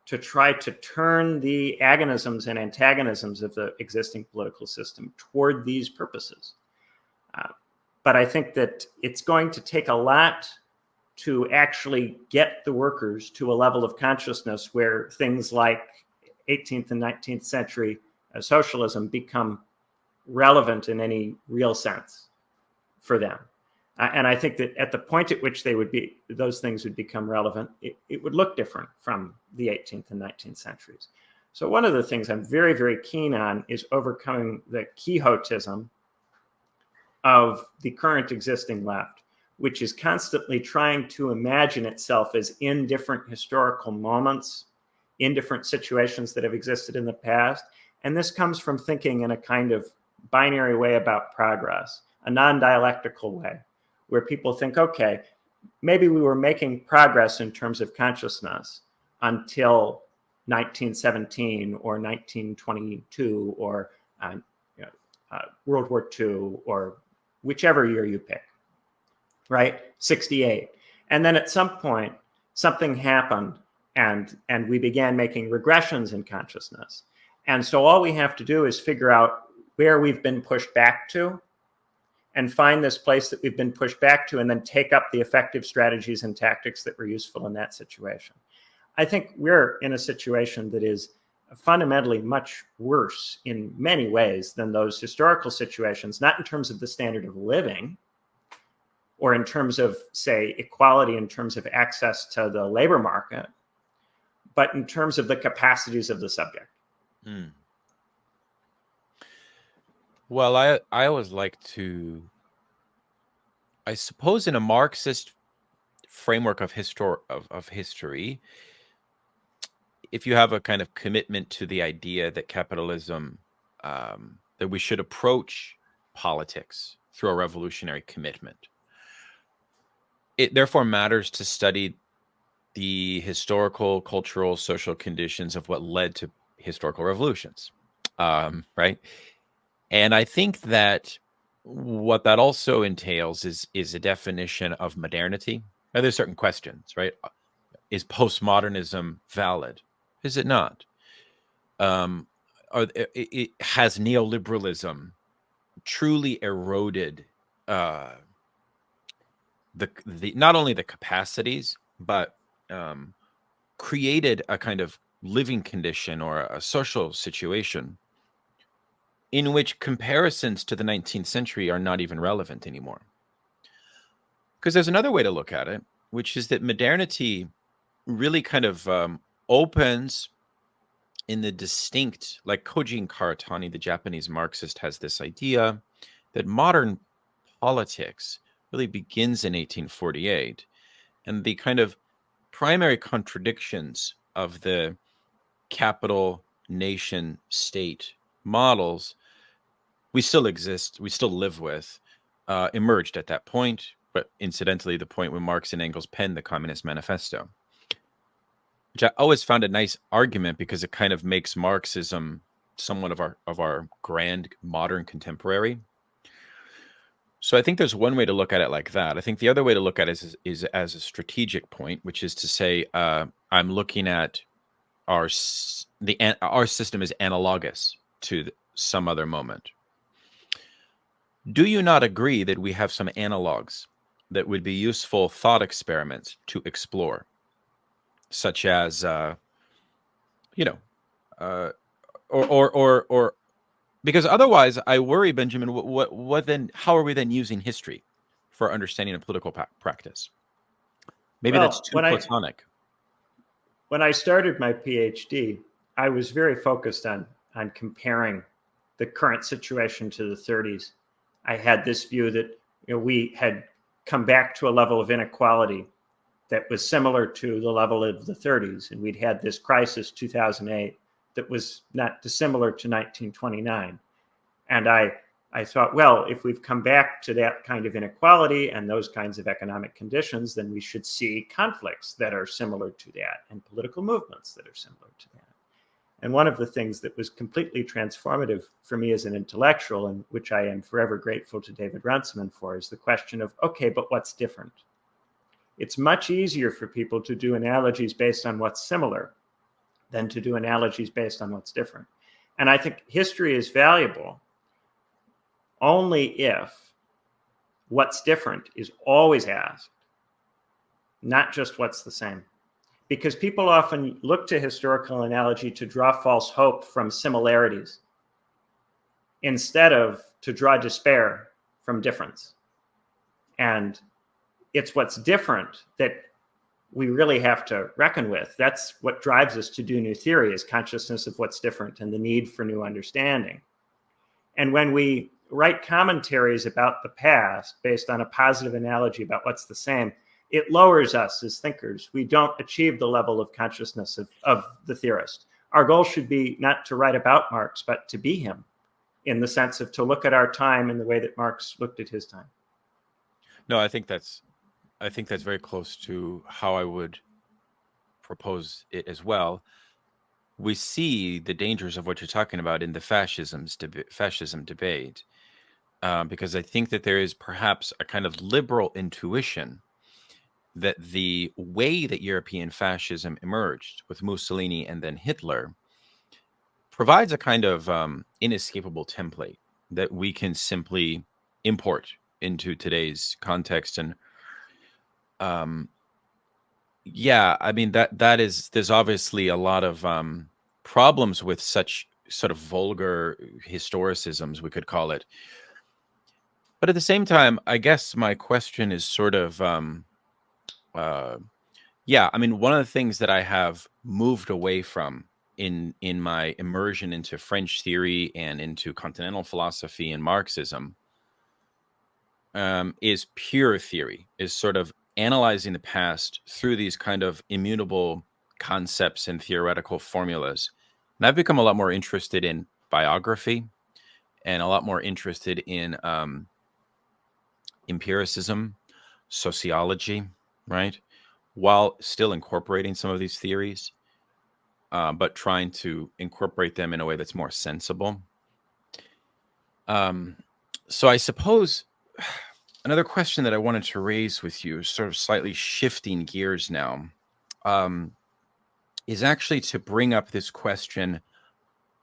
to try to turn the agonisms and antagonisms of the existing political system toward these purposes. But I think that it's going to take a lot to actually get the workers to a level of consciousness where things like 18th and 19th century socialism become relevant in any real sense for them. And I think that at the point at which those things would become relevant, it would look different from the 18th and 19th centuries. So one of the things I'm very, very keen on is overcoming the quixotism of the current existing left, which is constantly trying to imagine itself as in different historical moments, in different situations that have existed in the past. And this comes from thinking in a kind of binary way about progress, a non-dialectical way, where people think, okay, maybe we were making progress in terms of consciousness until 1917 or 1922 or World War II or whichever year you pick, right? 68. And then at some point, something happened and we began making regressions in consciousness. And so all we have to do is figure out where we've been pushed back to and find this place that we've been pushed back to and then take up the effective strategies and tactics that were useful in that situation. I think we're in a situation that is fundamentally much worse in many ways than those historical situations, not in terms of the standard of living or in terms of, say, equality in terms of access to the labor market, but in terms of the capacities of the subject. Mm. Well, I always like to, I suppose, in a Marxist framework of history, if you have a kind of commitment to the idea that capitalism, that we should approach politics through a revolutionary commitment, it therefore matters to study the historical, cultural, social conditions of what led to historical revolutions, right? And I think that what that also entails is a definition of modernity. Now, there's certain questions, right? Is postmodernism valid? Is it not? Has neoliberalism truly eroded the not only the capacities, but created a kind of living condition or a social situation in which comparisons to the 19th century are not even relevant anymore? Because there's another way to look at it, which is that modernity really kind of opens in the distinct, like Kojin Karatani, the Japanese Marxist, has this idea that modern politics really begins in 1848, and the kind of primary contradictions of the capital nation state models we still exist, we still live with, emerged at that point, but incidentally, the point when Marx and Engels penned the Communist Manifesto, which I always found a nice argument because it kind of makes Marxism somewhat of our grand modern contemporary. So I think there's one way to look at it like that. I think the other way to look at it is as a strategic point, which is to say, I'm looking at our system is analogous to some other moment. Do you not agree that we have some analogs that would be useful thought experiments to explore, such as, or because otherwise, I worry, Benjamin. What then? How are we then using history for understanding a political practice? Maybe that's too platonic. When I started my PhD, I was very focused on comparing the current situation to the 30s. I had this view that we had come back to a level of inequality that was similar to the level of the 30s, and we'd had this crisis 2008 that was not dissimilar to 1929. And I thought, well, if we've come back to that kind of inequality and those kinds of economic conditions, then we should see conflicts that are similar to that and political movements that are similar to that. And one of the things that was completely transformative for me as an intellectual, and which I am forever grateful to David Runciman for, is the question of, okay, but what's different? It's much easier for people to do analogies based on what's similar than to do analogies based on what's different. And I think history is valuable only if what's different is always asked, not just what's the same. Because people often look to historical analogy to draw false hope from similarities instead of to draw despair from difference. And it's what's different that we really have to reckon with. That's what drives us to do new theory, is consciousness of what's different and the need for new understanding. And when we write commentaries about the past based on a positive analogy about what's the same, it lowers us as thinkers. We don't achieve the level of consciousness of the theorist. Our goal should be not to write about Marx, but to be him, in the sense of to look at our time in the way that Marx looked at his time. No, I think that's very close to how I would propose it as well. We see the dangers of what you're talking about in the fascism debate, because I think that there is perhaps a kind of liberal intuition that the way that European fascism emerged with Mussolini and then Hitler provides a kind of inescapable template that we can simply import into today's context. And yeah, I mean, there's obviously a lot of problems with such sort of vulgar historicisms, we could call it. But at the same time, I guess my question is sort of, yeah, I mean, one of the things that I have moved away from in my immersion into French theory and into continental philosophy and Marxism is pure theory, is sort of analyzing the past through these kind of immutable concepts and theoretical formulas. And I've become a lot more interested in biography and a lot more interested in empiricism, sociology, right? While still incorporating some of these theories, but trying to incorporate them in a way that's more sensible. So I suppose another question that I wanted to raise with you, sort of slightly shifting gears now, is actually to bring up this question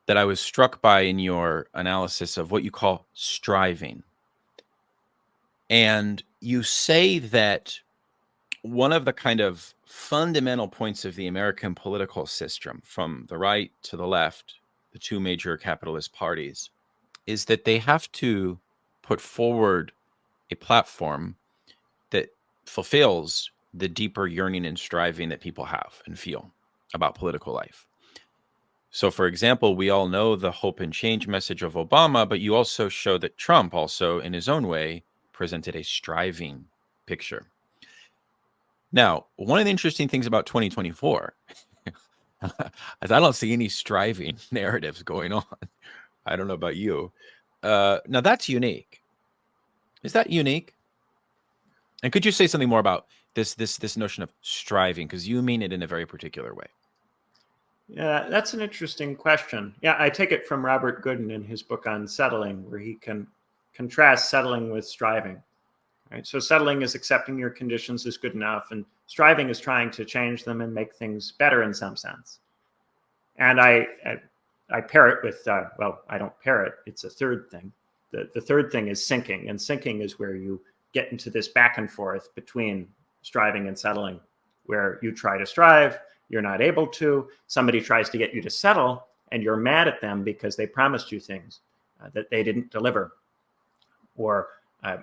that I was struck by in your analysis of what you call striving. And you say that one of the kind of fundamental points of the American political system, from the right to the left, the two major capitalist parties, is that they have to put forward a platform that fulfills the deeper yearning and striving that people have and feel about political life. So, for example, we all know the hope and change message of Obama, but you also show that Trump also, in his own way, presented a striving picture. Now, one of the interesting things about 2024 is I don't see any striving narratives going on. I don't know about you. Now, that's unique. Is that unique? And could you say something more about this notion of striving? Because you mean it in a very particular way. Yeah, that's an interesting question. Yeah, I take it from Robert Gooden in his book on settling, where he can contrast settling with striving. Right? So settling is accepting your conditions is good enough, and striving is trying to change them and make things better in some sense. And I pair it with, well, I don't pair it. It's a third thing. The third thing is sinking, and sinking is where you get into this back and forth between striving and settling, where you try to strive, you're not able to, somebody tries to get you to settle, and you're mad at them because they promised you things that they didn't deliver. Or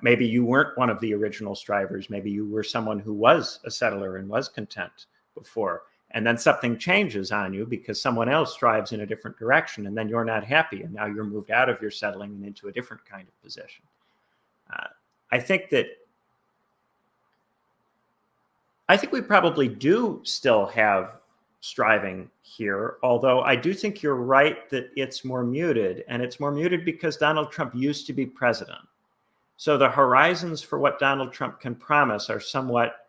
maybe you weren't one of the original strivers. Maybe you were someone who was a settler and was content before. And then something changes on you because someone else strives in a different direction, and then you're not happy. And now you're moved out of your settling and into a different kind of position. I think we probably do still have striving here, although I do think you're right that it's more muted. And it's more muted because Donald Trump used to be president. So the horizons for what Donald Trump can promise are somewhat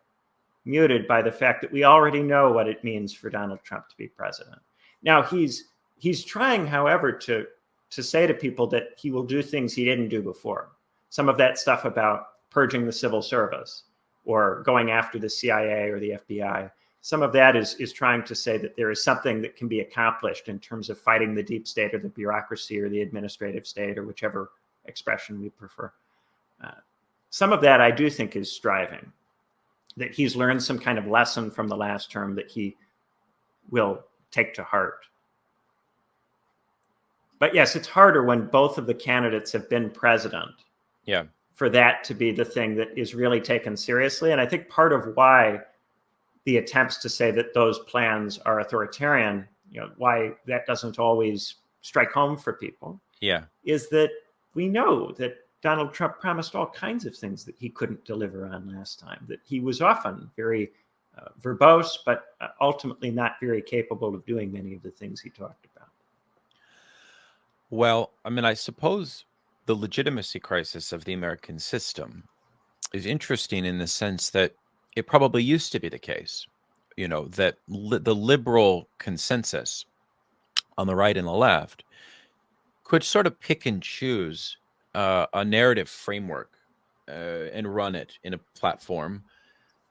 muted by the fact that we already know what it means for Donald Trump to be president. Now, he's he's trying, however, to say to people that he will do things he didn't do before. Some of that stuff about purging the civil service or going after the CIA or the FBI, some of that is trying to say that there is something that can be accomplished in terms of fighting the deep state or the bureaucracy or the administrative state or whichever expression we prefer. Some of that I do think is striving, that he's learned some kind of lesson from the last term that he will take to heart. But yes, it's harder when both of the candidates have been president. Yeah. For that to be the thing that is really taken seriously. And I think part of why the attempts to say that those plans are authoritarian, why that doesn't always strike home for people, is that we know that Donald Trump promised all kinds of things that he couldn't deliver on last time, that he was often very verbose, but ultimately not very capable of doing many of the things he talked about. Well, I mean, I suppose the legitimacy crisis of the American system is interesting in the sense that it probably used to be the case, that the liberal consensus on the right and the left could sort of pick and choose a narrative framework and run it in a platform,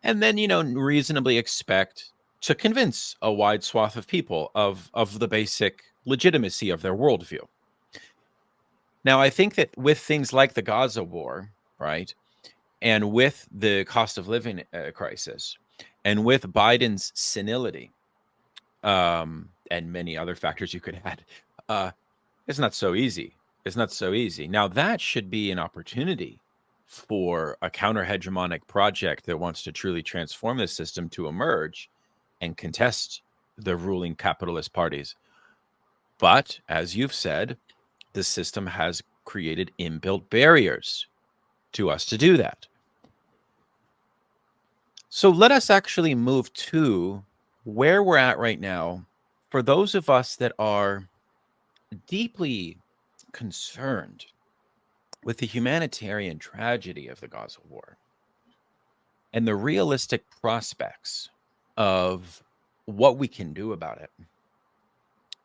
and then, reasonably expect to convince a wide swath of people of the basic legitimacy of their worldview. Now, I think that with things like the Gaza war, right, and with the cost of living crisis, and with Biden's senility, and many other factors you could add, it's not so easy. It's not so easy. Now, that should be an opportunity for a counter-hegemonic project that wants to truly transform the system to emerge and contest the ruling capitalist parties. But, as you've said, the system has created inbuilt barriers to us to do that. So let us actually move to where we're at right now for those of us that are deeply concerned with the humanitarian tragedy of the Gaza war and the realistic prospects of what we can do about it.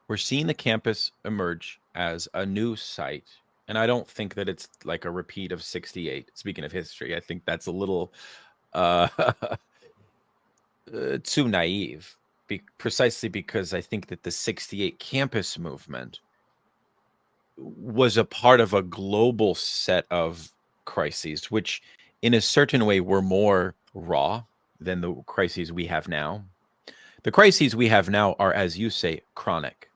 We're seeing the campus emerge as a new site, and I don't think that it's like a repeat of 68. Speaking of history, I think that's a little too naive, precisely because I think that the 68 campus movement was a part of a global set of crises, which in a certain way were more raw than the crises we have now. The crises we have now are, as you say, chronic.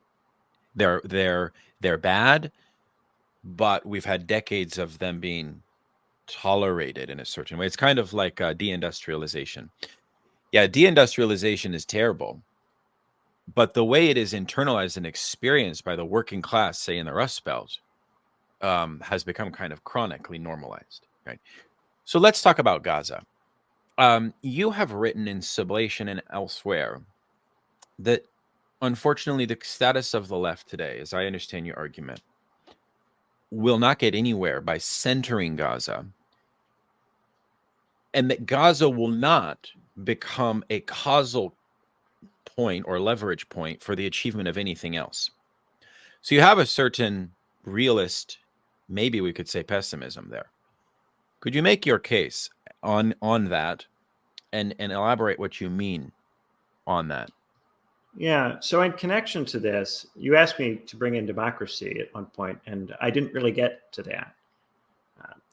They're bad, but we've had decades of them being tolerated in a certain way. It's kind of like deindustrialization. Yeah, deindustrialization is terrible, but the way it is internalized and experienced by the working class, say in the Rust Belt, has become kind of chronically normalized. Right. So let's talk about Gaza. You have written in Sublation and elsewhere that, unfortunately, the status of the left today, as I understand your argument, will not get anywhere by centering Gaza, and that Gaza will not become a causal point or leverage point for the achievement of anything else. So you have a certain realist, maybe we could say pessimism there. Could you make your case on that and elaborate what you mean on that? Yeah. So in connection to this, you asked me to bring in democracy at one point, and I didn't really get to that.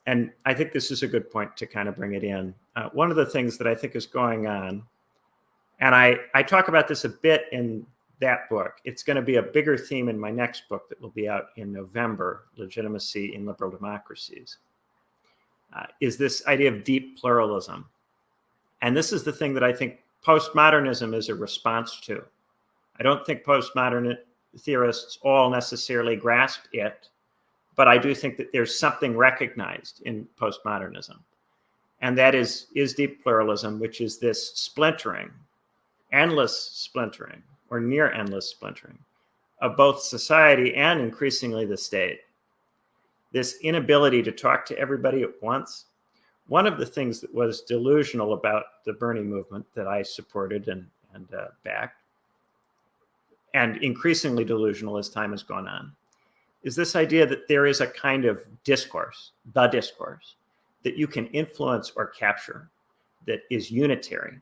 And I think this is a good point to kind of bring it in. One of the things that I think is going on, and I talk about this a bit in that book. It's going to be a bigger theme in my next book that will be out in November, Legitimacy in Liberal Democracies, is this idea of deep pluralism. And this is the thing that I think postmodernism is a response to. I don't think postmodern theorists all necessarily grasp it, but I do think that there's something recognized in postmodernism. And that is deep pluralism, which is this splintering, endless splintering, or near endless splintering of both society and increasingly the state. This inability to talk to everybody at once. One of the things that was delusional about the Bernie movement that I supported and backed, and increasingly delusional as time has gone on, is this idea that there is a kind of discourse, the discourse, that you can influence or capture that is unitary,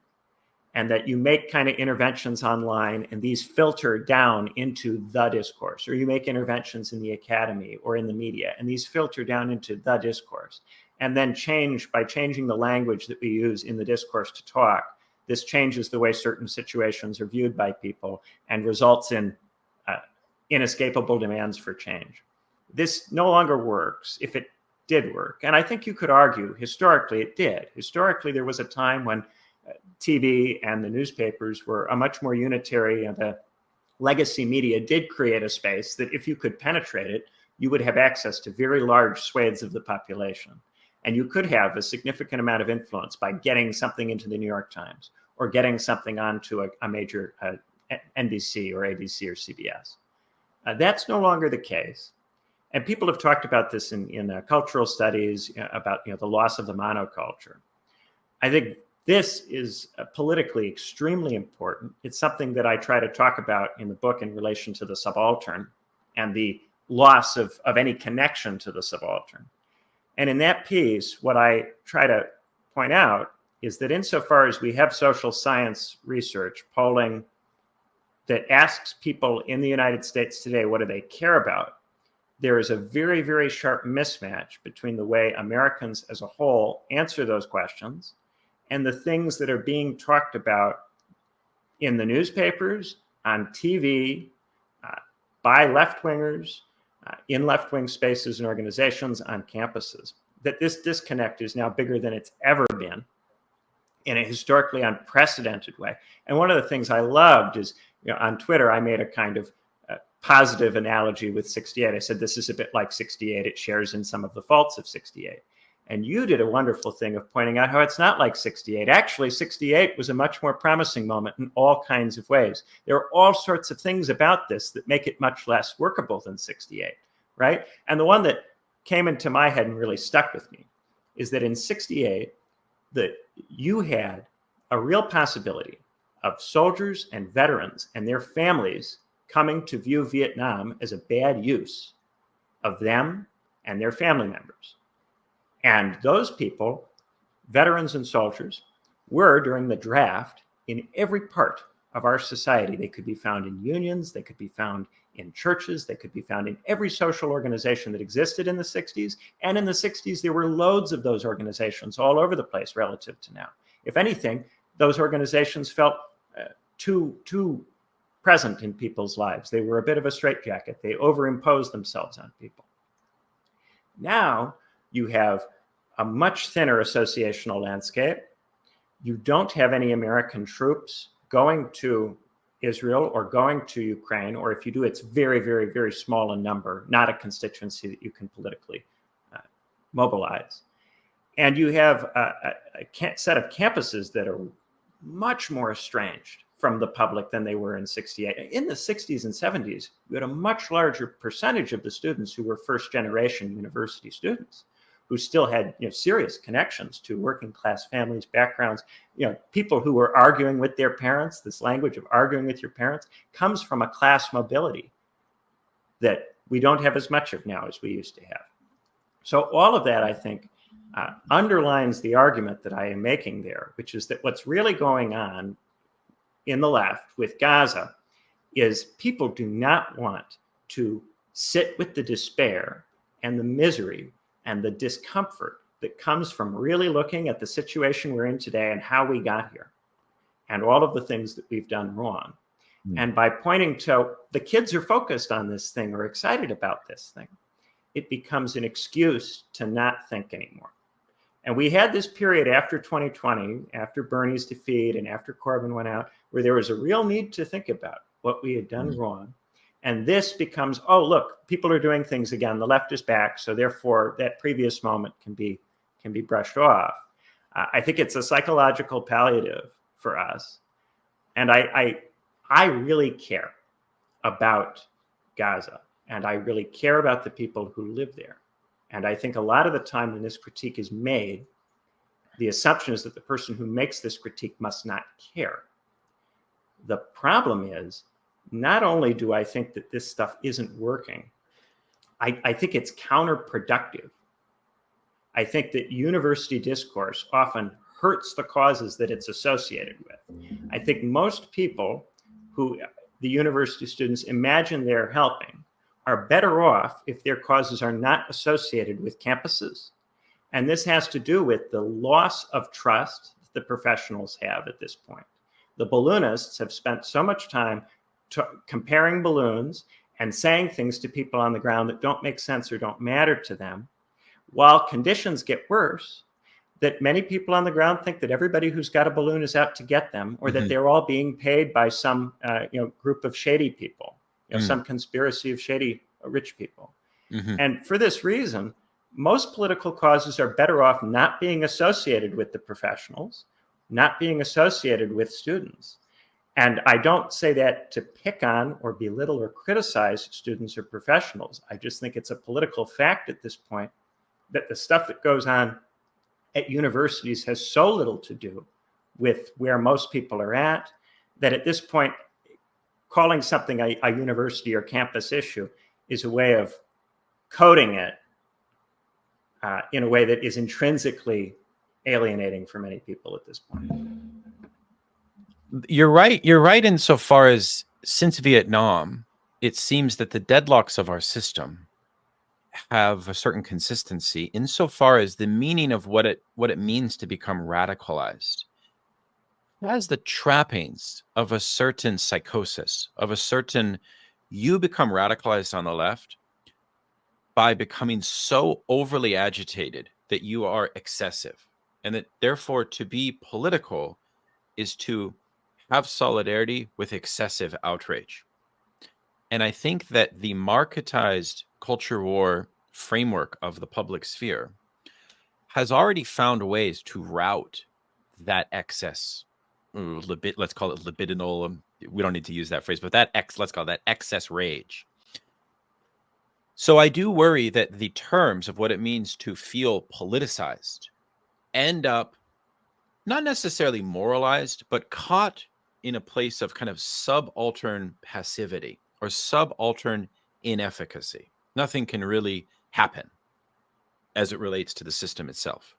and that you make kind of interventions online and these filter down into the discourse, or you make interventions in the academy or in the media and these filter down into the discourse, and then by changing the language that we use in the discourse to talk, this changes the way certain situations are viewed by people and results in inescapable demands for change. This no longer works if it did work. And I think you could argue historically it did. Historically, there was a time when TV and the newspapers were a much more unitary, and the legacy media did create a space that if you could penetrate it, you would have access to very large swathes of the population. And you could have a significant amount of influence by getting something into the New York Times or getting something onto a major NBC or ABC or CBS. That's no longer the case. And people have talked about this in cultural studies, about the loss of the monoculture. I think this is politically extremely important. It's something that I try to talk about in the book in relation to the subaltern and the loss of any connection to the subaltern. And in that piece, what I try to point out is that insofar as we have social science research, polling that asks people in the United States today, what do they care about? There is a very, very sharp mismatch between the way Americans as a whole answer those questions and the things that are being talked about in the newspapers, on TV, by left-wingers, in left-wing spaces and organizations, on campuses. That this disconnect is now bigger than it's ever been in a historically unprecedented way. And one of the things I loved is, on Twitter, I made a kind of positive analogy with 68. I said, this is a bit like 68. It shares in some of the faults of 68. And you did a wonderful thing of pointing out how it's not like 68. Actually, 68 was a much more promising moment in all kinds of ways. There are all sorts of things about this that make it much less workable than 68, right? And the one that came into my head and really stuck with me is that in 68, that you had a real possibility of soldiers and veterans and their families coming to view Vietnam as a bad use of them and their family members. And those people, veterans and soldiers, were during the draft in every part of our society. They could be found in unions, they could be found in churches, they could be found in every social organization that existed in the 60s. And in the 60s, there were loads of those organizations all over the place relative to now. If anything, those organizations felt too present in people's lives. They were a bit of a straitjacket. They overimposed themselves on people. Now you have a much thinner associational landscape. You don't have any American troops going to Israel or going to Ukraine, or if you do, it's very, very, very small in number, not a constituency that you can politically mobilize. And you have a set of campuses that are much more estranged from the public than they were in 68. In the 60s and 70s, we had a much larger percentage of the students who were first-generation university students, who still had serious connections to working class families, backgrounds, people who were arguing with their parents. This language of arguing with your parents comes from a class mobility that we don't have as much of now as we used to have. So all of that, I think, underlines the argument that I am making there, which is that what's really going on in the left with Gaza is people do not want to sit with the despair and the misery and the discomfort that comes from really looking at the situation we're in today and how we got here and all of the things that we've done wrong. And by pointing to the kids are focused on this thing or excited about this thing, it becomes an excuse to not think anymore. And we had this period after 2020, after Bernie's defeat and after Corbyn went out, where there was a real need to think about what we had done wrong. And this becomes, oh, look, people are doing things again. The left is back. So therefore, that previous moment can be brushed off. I think it's a psychological palliative for us. And I really care about Gaza. And I really care about the people who live there. And I think a lot of the time when this critique is made, the assumption is that the person who makes this critique must not care. The problem is not only do I think that this stuff isn't working, I think it's counterproductive. I think that university discourse often hurts the causes that it's associated with. I think most people who the university students imagine they're helping are better off if their causes are not associated with campuses. And this has to do with the loss of trust the professionals have at this point. The balloonists have spent so much time comparing balloons and saying things to people on the ground that don't make sense or don't matter to them, while conditions get worse, that many people on the ground think that everybody who's got a balloon is out to get them, or that they're all being paid by some group of shady people, some conspiracy of shady rich people. And for this reason, most political causes are better off not being associated with the professionals, not being associated with students. And I don't say that to pick on or belittle or criticize students or professionals. I just think it's a political fact at this point that the stuff that goes on at universities has so little to do with where most people are at, that at this point, calling something a university or campus issue is a way of coding it in a way that is intrinsically alienating for many people at this point. You're right. You're right insofar as since Vietnam, it seems that the deadlocks of our system have a certain consistency insofar as the meaning of what it means to become radicalized has the trappings of a certain psychosis, of a certain, you become radicalized on the left by becoming so overly agitated that you are excessive, and that therefore to be political is to have solidarity with excessive outrage. And I think that the marketized culture war framework of the public sphere has already found ways to route that excess, let's call it libidinal. We don't need to use that phrase, but let's call that excess rage. So I do worry that the terms of what it means to feel politicized end up not necessarily moralized, but caught in a place of kind of subaltern passivity or subaltern inefficacy. Nothing can really happen as it relates to the system itself.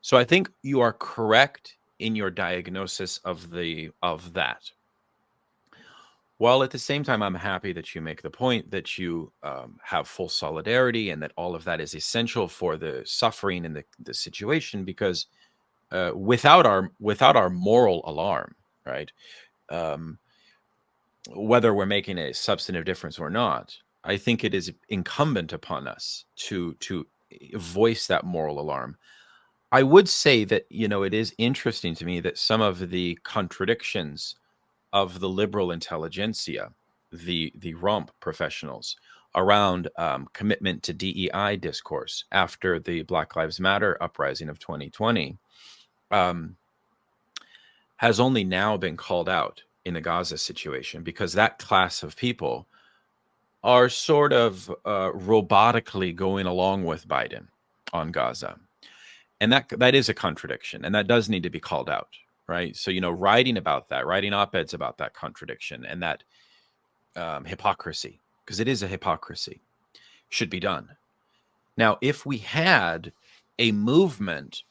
So I think you are correct in your diagnosis of that. While at the same time, I'm happy that you make the point that you have full solidarity and that all of that is essential for the suffering and the situation, because without our moral alarm, right, whether we're making a substantive difference or not, I think it is incumbent upon us to voice that moral alarm. I would say that, it is interesting to me that some of the contradictions of the liberal intelligentsia, the rump professionals, around commitment to DEI discourse after the Black Lives Matter uprising of 2020 has only now been called out in the Gaza situation, because that class of people are sort of robotically going along with Biden on Gaza. And that is a contradiction, and that does need to be called out. Right. So, writing about that, writing op-eds about that contradiction and that hypocrisy, because it is a hypocrisy, should be done. Now, if we had a movement,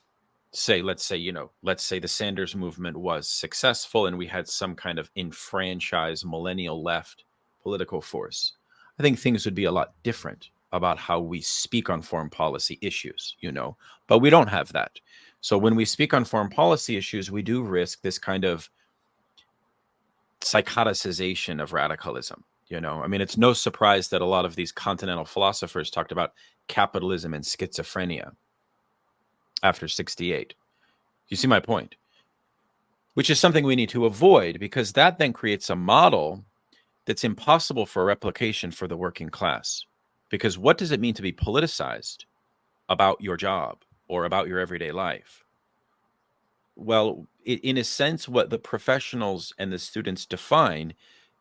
let's say the Sanders movement was successful and we had some kind of enfranchised millennial left political force, I think things would be a lot different about how we speak on foreign policy issues, but we don't have that. So when we speak on foreign policy issues, we do risk this kind of psychoticization of radicalism. It's no surprise that a lot of these continental philosophers talked about capitalism and schizophrenia after 68. You see my point? Which is something we need to avoid, because that then creates a model that's impossible for replication for the working class. Because what does it mean to be politicized about your job or about your everyday life? Well, in a sense, what the professionals and the students define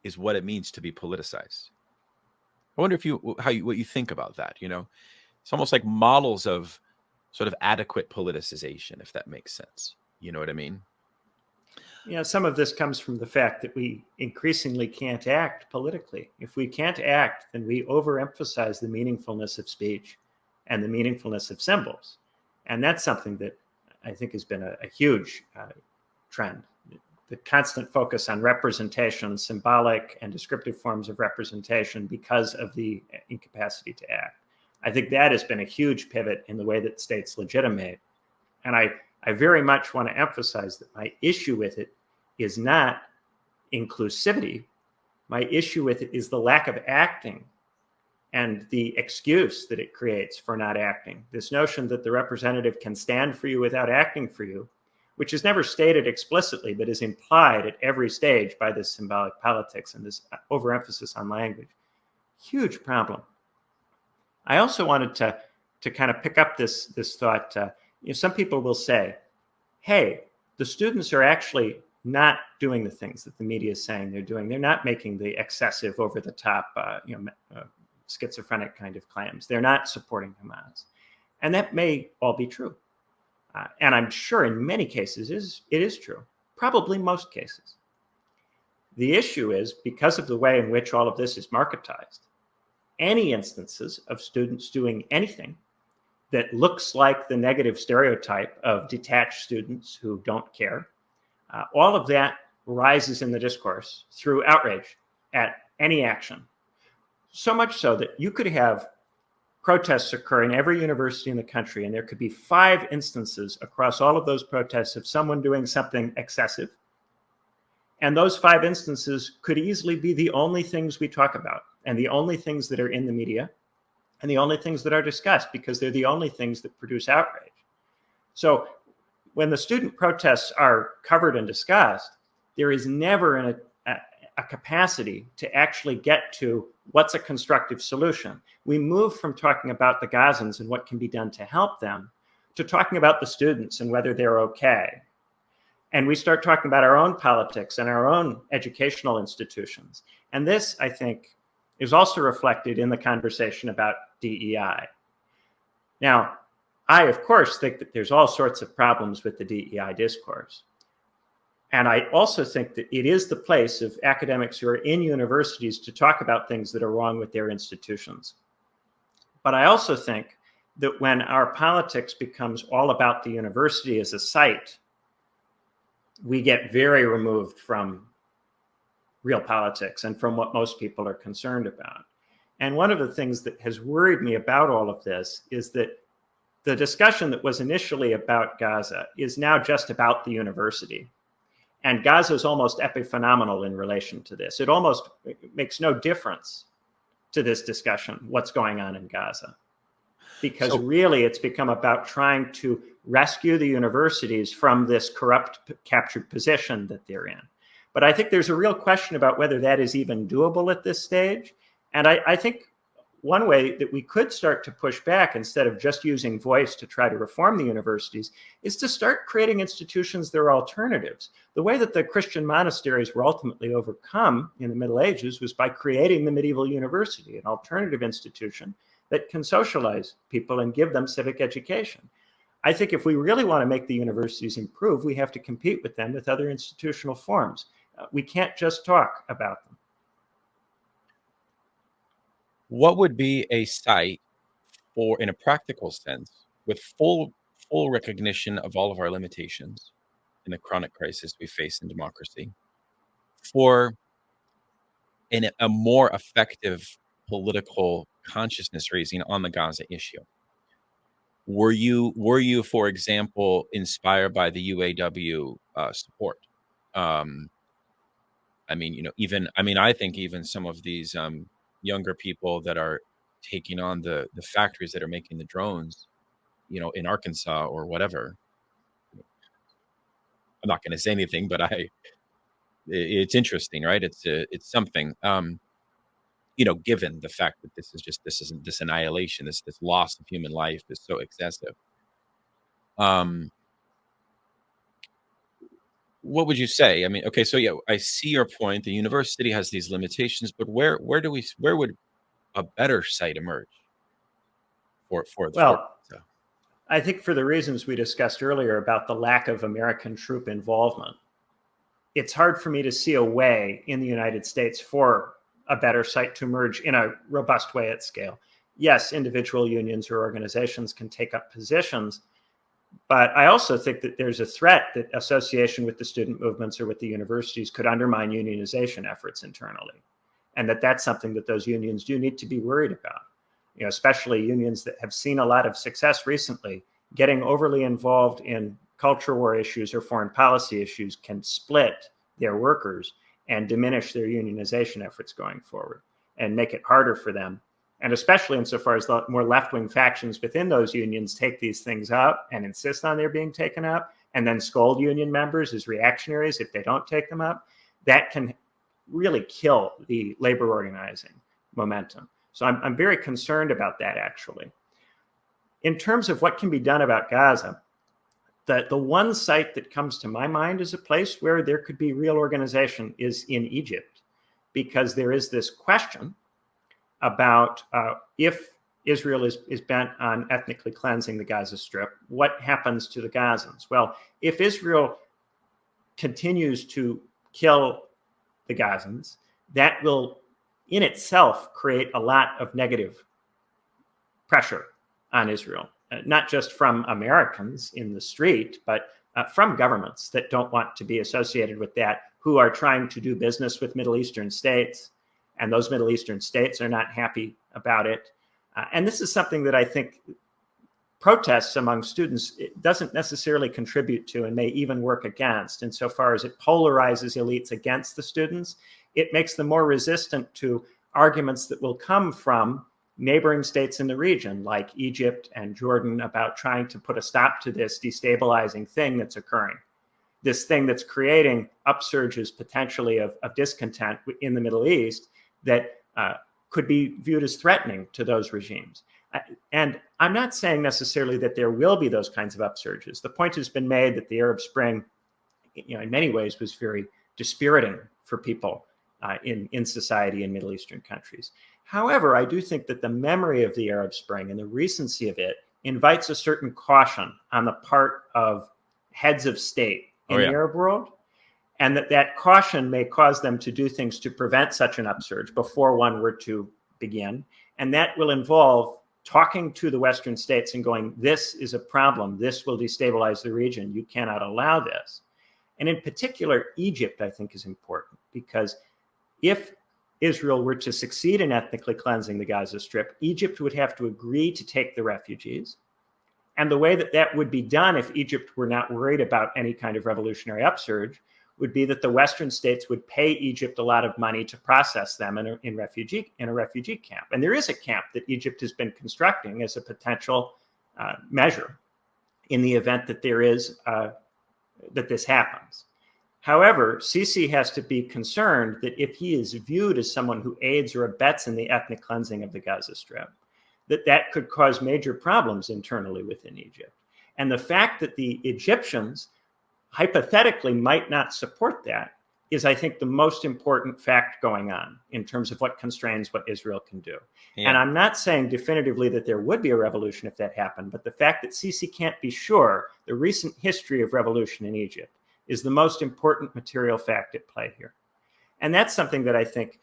is what it means to be politicized. I wonder what you think about that. It's almost like models of sort of adequate politicization, if that makes sense. You know what I mean? Some of this comes from the fact that we increasingly can't act politically. If we can't act, then we overemphasize the meaningfulness of speech and the meaningfulness of symbols. And that's something that I think has been a huge trend. The constant focus on representation, symbolic and descriptive forms of representation because of the incapacity to act. I think that has been a huge pivot in the way that states legitimate. And I very much want to emphasize that my issue with it is not inclusivity. My issue with it is the lack of acting and the excuse that it creates for not acting. This notion that the representative can stand for you without acting for you, which is never stated explicitly, but is implied at every stage by this symbolic politics and this overemphasis on language. Huge problem. I also wanted to kind of pick up this thought. Some people will say, hey, the students are actually not doing the things that the media is saying they're doing. They're not making the excessive, over-the-top, schizophrenic kind of claims. They're not supporting Hamas. And that may all be true. And I'm sure in many cases it is true, probably most cases. The issue is, because of the way in which all of this is marketized, any instances of students doing anything that looks like the negative stereotype of detached students who don't care, all of that rises in the discourse through outrage at any action. So much so that you could have protests occur in every university in the country, and there could be 5 instances across all of those protests of someone doing something excessive. And those 5 instances could easily be the only things we talk about, and the only things that are in the media, and the only things that are discussed, because they're the only things that produce outrage. So when the student protests are covered and discussed, there is never a capacity to actually get to what's a constructive solution. We move from talking about the Gazans and what can be done to help them to talking about the students and whether they're okay. And we start talking about our own politics and our own educational institutions. And this, I think, is also reflected in the conversation about DEI. Now, I, of course, think that there's all sorts of problems with the DEI discourse. And I also think that it is the place of academics who are in universities to talk about things that are wrong with their institutions. But I also think that when our politics becomes all about the university as a site, we get very removed from real politics and from what most people are concerned about. And one of the things that has worried me about all of this is that the discussion that was initially about Gaza is now just about the university. And Gaza is almost epiphenomenal in relation to this. It almost makes no difference to this discussion what's going on in Gaza. Because really it's become about trying to rescue the universities from this corrupt, captured position that they're in. But I think there's a real question about whether that is even doable at this stage. And I think one way that we could start to push back, instead of just using voice to try to reform the universities, is to start creating institutions that are alternatives. The way that the Christian monasteries were ultimately overcome in the Middle Ages was by creating the medieval university, an alternative institution that can socialize people and give them civic education. I think if we really want to make the universities improve, we have to compete with them with other institutional forms. We can't just talk about them. What would be a site for, in a practical sense, with full recognition of all of our limitations in the chronic crisis we face in democracy, for a more effective political consciousness raising on the Gaza issue? Were you, for example, inspired by the UAW support? I think even some of these younger people that are taking on the factories that are making the drones, in Arkansas or whatever. I'm not going to say anything, but it's interesting, right? It's something. Given the fact that this annihilation, this loss of human life is so excessive. What would you say? I mean, okay, so yeah, I see your point. The university has these limitations, but where would a better site emerge I think for the reasons we discussed earlier about the lack of American troop involvement, it's hard for me to see a way in the United States for a better site to emerge in a robust way at scale. Yes, individual unions or organizations can take up positions, but I also think that there's a threat that association with the student movements or with the universities could undermine unionization efforts internally, and that's something that those unions do need to be worried about. Especially unions that have seen a lot of success recently, getting overly involved in culture war issues or foreign policy issues can split their workers and diminish their unionization efforts going forward and make it harder for them. And especially insofar as the more left-wing factions within those unions take these things up and insist on their being taken up, and then scold union members as reactionaries if they don't take them up, that can really kill the labor organizing momentum. So I'm very concerned about that, actually. In terms of what can be done about Gaza, the one site that comes to my mind as a place where there could be real organization is in Egypt, because there is this question about if Israel is bent on ethnically cleansing the Gaza Strip, what happens to the Gazans? Well, if Israel continues to kill the Gazans, that will in itself create a lot of negative pressure on Israel, not just from Americans in the street, but from governments that don't want to be associated with that, who are trying to do business with Middle Eastern states, and those Middle Eastern states are not happy about it. And this is something that I think protests among students, it doesn't necessarily contribute to and may even work against. Insofar as it polarizes elites against the students, it makes them more resistant to arguments that will come from neighboring states in the region, like Egypt and Jordan, about trying to put a stop to this destabilizing thing that's occurring, this thing that's creating upsurges potentially of discontent in the Middle East that could be viewed as threatening to those regimes. And I'm not saying necessarily that there will be those kinds of upsurges. The point has been made that the Arab Spring, in many ways, was very dispiriting for people in society in Middle Eastern countries. However, I do think that the memory of the Arab Spring and the recency of it invites a certain caution on the part of heads of state in the Arab world, and that caution may cause them to do things to prevent such an upsurge before one were to begin. And that will involve talking to the Western states and going, this is a problem. This will destabilize the region. You cannot allow this. And in particular, Egypt, I think, is important, because if Israel were to succeed in ethnically cleansing the Gaza Strip, Egypt would have to agree to take the refugees. And the way that would be done, if Egypt were not worried about any kind of revolutionary upsurge, would be that the Western states would pay Egypt a lot of money to process them in a refugee camp. And there is a camp that Egypt has been constructing as a potential measure in the event that that this happens. However, Sisi has to be concerned that if he is viewed as someone who aids or abets in the ethnic cleansing of the Gaza Strip, that could cause major problems internally within Egypt. And the fact that the Egyptians hypothetically might not support that is, I think, the most important fact going on in terms of what constrains what Israel can do. Yeah. And I'm not saying definitively that there would be a revolution if that happened, but the fact that Sisi can't be sure, the recent history of revolution in Egypt, is the most important material fact at play here. And that's something that I think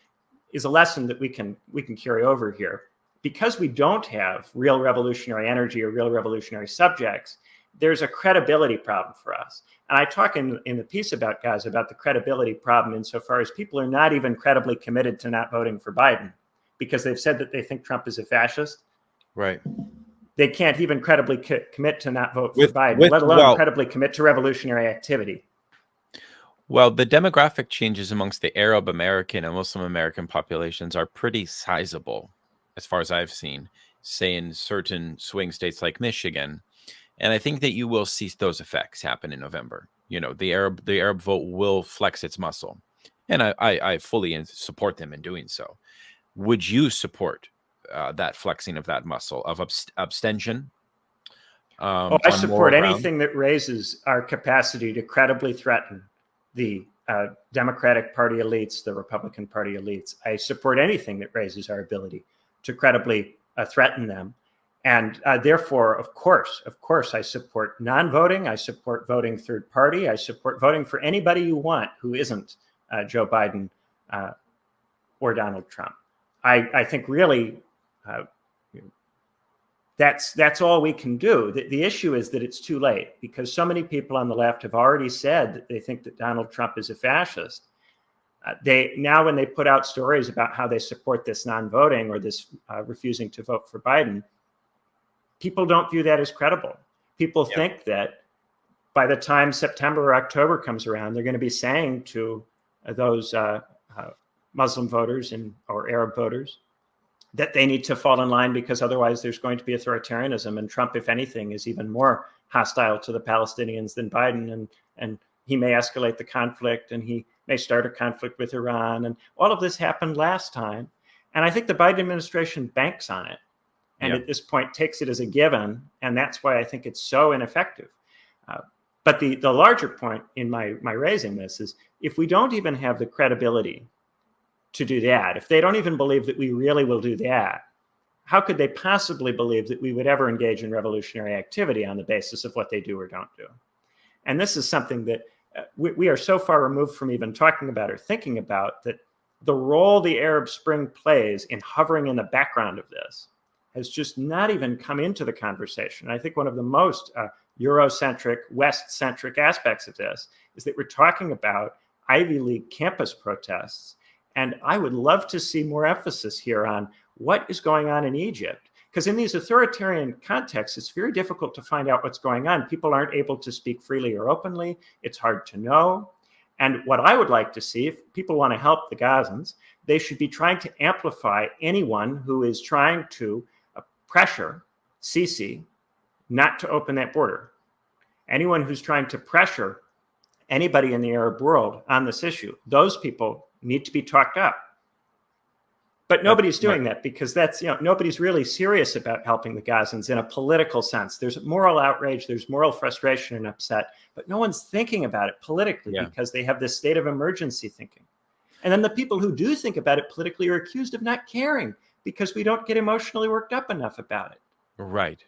is a lesson that we can carry over here. Because we don't have real revolutionary energy or real revolutionary subjects, there's a credibility problem for us. And I talk in the piece about Gaza about the credibility problem insofar as people are not even credibly committed to not voting for Biden because they've said that they think Trump is a fascist. Right. They can't even credibly commit to not vote for Biden, let alone credibly commit to revolutionary activity. Well, the demographic changes amongst the Arab American and Muslim American populations are pretty sizable, as far as I've seen, say in certain swing states like Michigan. And I think that you will see those effects happen in November. The Arab vote will flex its muscle. And I fully support them in doing so. Would you support that flexing of that muscle of abstention? I support anything that raises our capacity to credibly threaten the Democratic Party elites, the Republican Party elites. I support anything that raises our ability to credibly threaten them. And therefore, of course, I support non-voting. I support voting third party. I support voting for anybody you want who isn't Joe Biden or Donald Trump. I think really that's all we can do. The issue is that it's too late, because so many people on the left have already said that they think that Donald Trump is a fascist. Now, when they put out stories about how they support this non-voting or this refusing to vote for Biden, people don't view that as credible. People think that by the time September or October comes around, they're going to be saying to those Muslim voters or Arab voters that they need to fall in line, because otherwise there's going to be authoritarianism. And Trump, if anything, is even more hostile to the Palestinians than Biden. And he may escalate the conflict, and he may start a conflict with Iran. And all of this happened last time. And I think the Biden administration banks on it. And at this point takes it as a given. And that's why I think it's so ineffective. But the larger point in my raising this is, if we don't even have the credibility to do that, if they don't even believe that we really will do that, how could they possibly believe that we would ever engage in revolutionary activity on the basis of what they do or don't do? And this is something that we are so far removed from even talking about or thinking about, that the role the Arab Spring plays in hovering in the background of this has just not even come into the conversation. I think one of the most Eurocentric, West-centric aspects of this is that we're talking about Ivy League campus protests. And I would love to see more emphasis here on what is going on in Egypt. Because in these authoritarian contexts, it's very difficult to find out what's going on. People aren't able to speak freely or openly. It's hard to know. And what I would like to see, if people want to help the Gazans, they should be trying to amplify anyone who is trying to pressure Sisi not to open that border. Anyone who's trying to pressure anybody in the Arab world on this issue, those people need to be talked up. But nobody's doing that, because nobody's really serious about helping the Gazans in a political sense. There's moral outrage, there's moral frustration and upset, but no one's thinking about it politically because they have this state of emergency thinking. And then the people who do think about it politically are accused of not caring, because we don't get emotionally worked up enough about it. Right.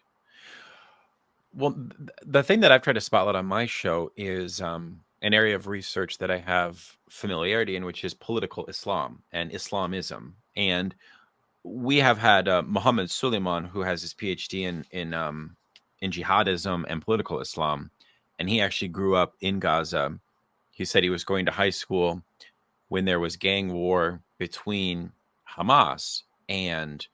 Well, the thing that I've tried to spotlight on my show is an area of research that I have familiarity in, which is political Islam and Islamism. And we have had Mohammed Suleiman, who has his PhD in jihadism and political Islam, and he actually grew up in Gaza. He said he was going to high school when there was gang war between Hamas and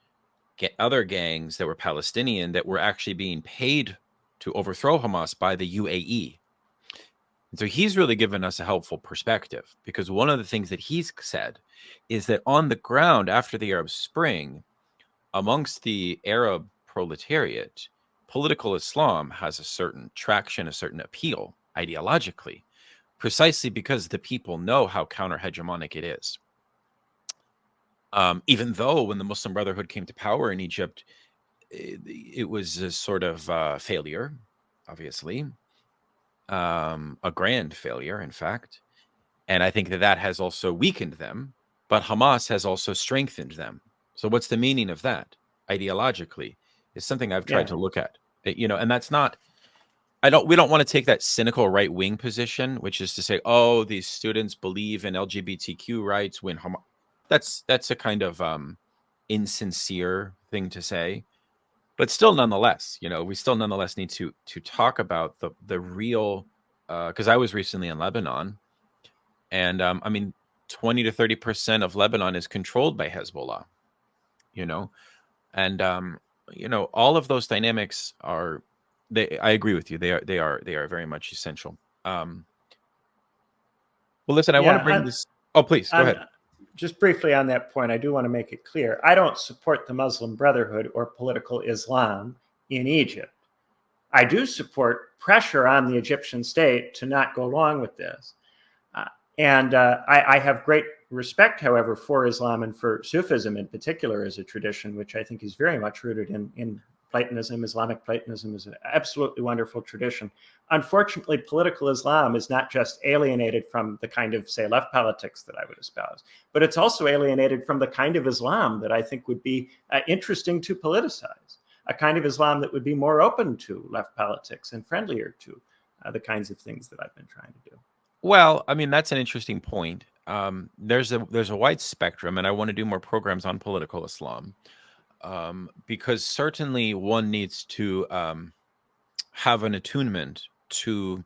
other gangs that were Palestinian that were actually being paid to overthrow Hamas by the UAE. And so he's really given us a helpful perspective, because one of the things that he's said is that on the ground after the Arab Spring, amongst the Arab proletariat, political Islam has a certain traction, a certain appeal ideologically, precisely because the people know how counter-hegemonic it is. Even though when the Muslim Brotherhood came to power in Egypt, it was a sort of failure, obviously, a grand failure, in fact. And I think that has also weakened them, but Hamas has also strengthened them. So what's the meaning of that ideologically is something I've tried to look at, and that's not, we don't want to take that cynical right-wing position, which is to say, oh, these students believe in LGBTQ rights when Hamas. That's a kind of insincere thing to say, but still, nonetheless, we still nonetheless need to talk about the real, because I was recently in Lebanon, and 20 to 30% of Lebanon is controlled by Hezbollah, and all of those dynamics are. I agree with you. They are very much essential. Well, listen, I want to bring this. Oh, please go ahead. Just briefly on that point, I do want to make it clear. I don't support the Muslim Brotherhood or political Islam in Egypt. I do support pressure on the Egyptian state to not go along with this. I have great respect, however, for Islam and for Sufism in particular as a tradition, which I think is very much rooted in Platonism. Islamic Platonism is an absolutely wonderful tradition. Unfortunately, political Islam is not just alienated from the kind of, say, left politics that I would espouse, but it's also alienated from the kind of Islam that I think would be interesting to politicize. a kind of Islam that would be more open to left politics and friendlier to the kinds of things that I've been trying to do. Well, I mean, that's an interesting point. There's a wide spectrum, and I want to do more programs on political Islam, because certainly one needs to have an attunement to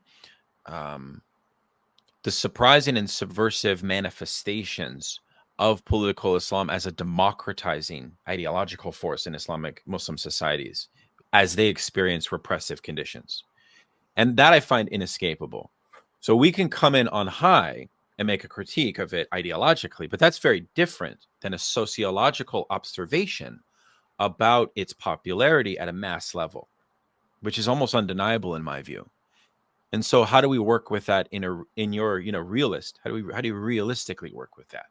the surprising and subversive manifestations of political Islam as a democratizing ideological force in Islamic Muslim societies as they experience repressive conditions. And that I find inescapable. So we can come in on high and make a critique of it ideologically, but that's very different than a sociological observation about its popularity at a mass level, which is almost undeniable in my view. And so how do we work with that in your realist? How do you realistically work with that?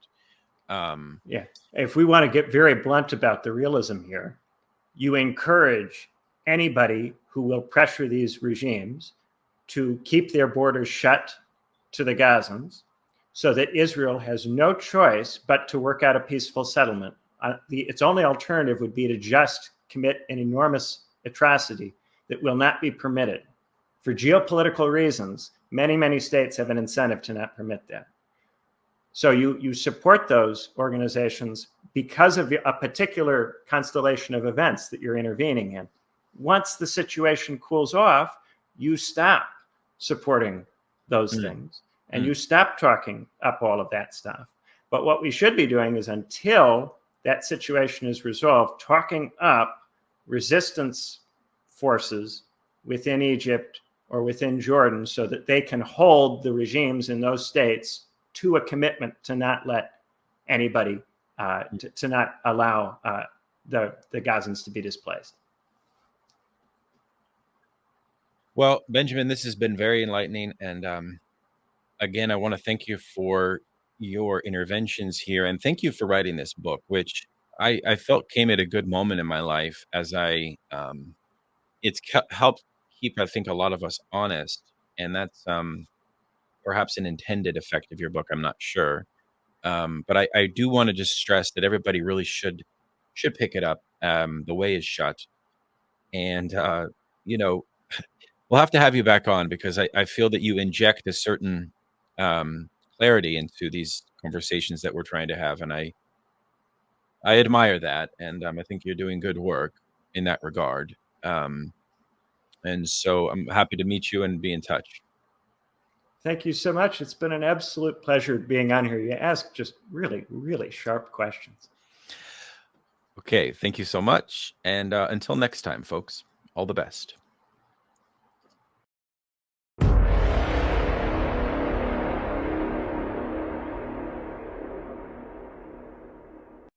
Yeah. If we want to get very blunt about the realism here, you encourage anybody who will pressure these regimes to keep their borders shut to the Gazans so that Israel has no choice but to work out a peaceful settlement. Its only alternative would be to just commit an enormous atrocity that will not be permitted. For geopolitical reasons, many, many states have an incentive to not permit that. So you support those organizations because of a particular constellation of events that you're intervening in. Once the situation cools off, you stop supporting those things and you stop talking up all of that stuff. But what we should be doing is, until that situation is resolved, talking up resistance forces within Egypt or within Jordan so that they can hold the regimes in those states to a commitment to not let anybody, to not allow the Gazans to be displaced. Well, Benjamin, this has been very enlightening. And again, I want to thank you for your interventions here. And thank you for writing this book, which I felt came at a good moment in my life, as it's helped keep, I think, a lot of us honest. And that's perhaps an intended effect of your book. I'm not sure. But I do want to just stress that everybody really should pick it up. The Way is Shut. And, we'll have to have you back on, because I feel that you inject a certain clarity into these conversations that we're trying to have. And I admire that. And I think you're doing good work in that regard. And so I'm happy to meet you and be in touch. Thank you so much. It's been an absolute pleasure being on here. You ask just really, really sharp questions. Okay. Thank you so much. And until next time, folks, all the best.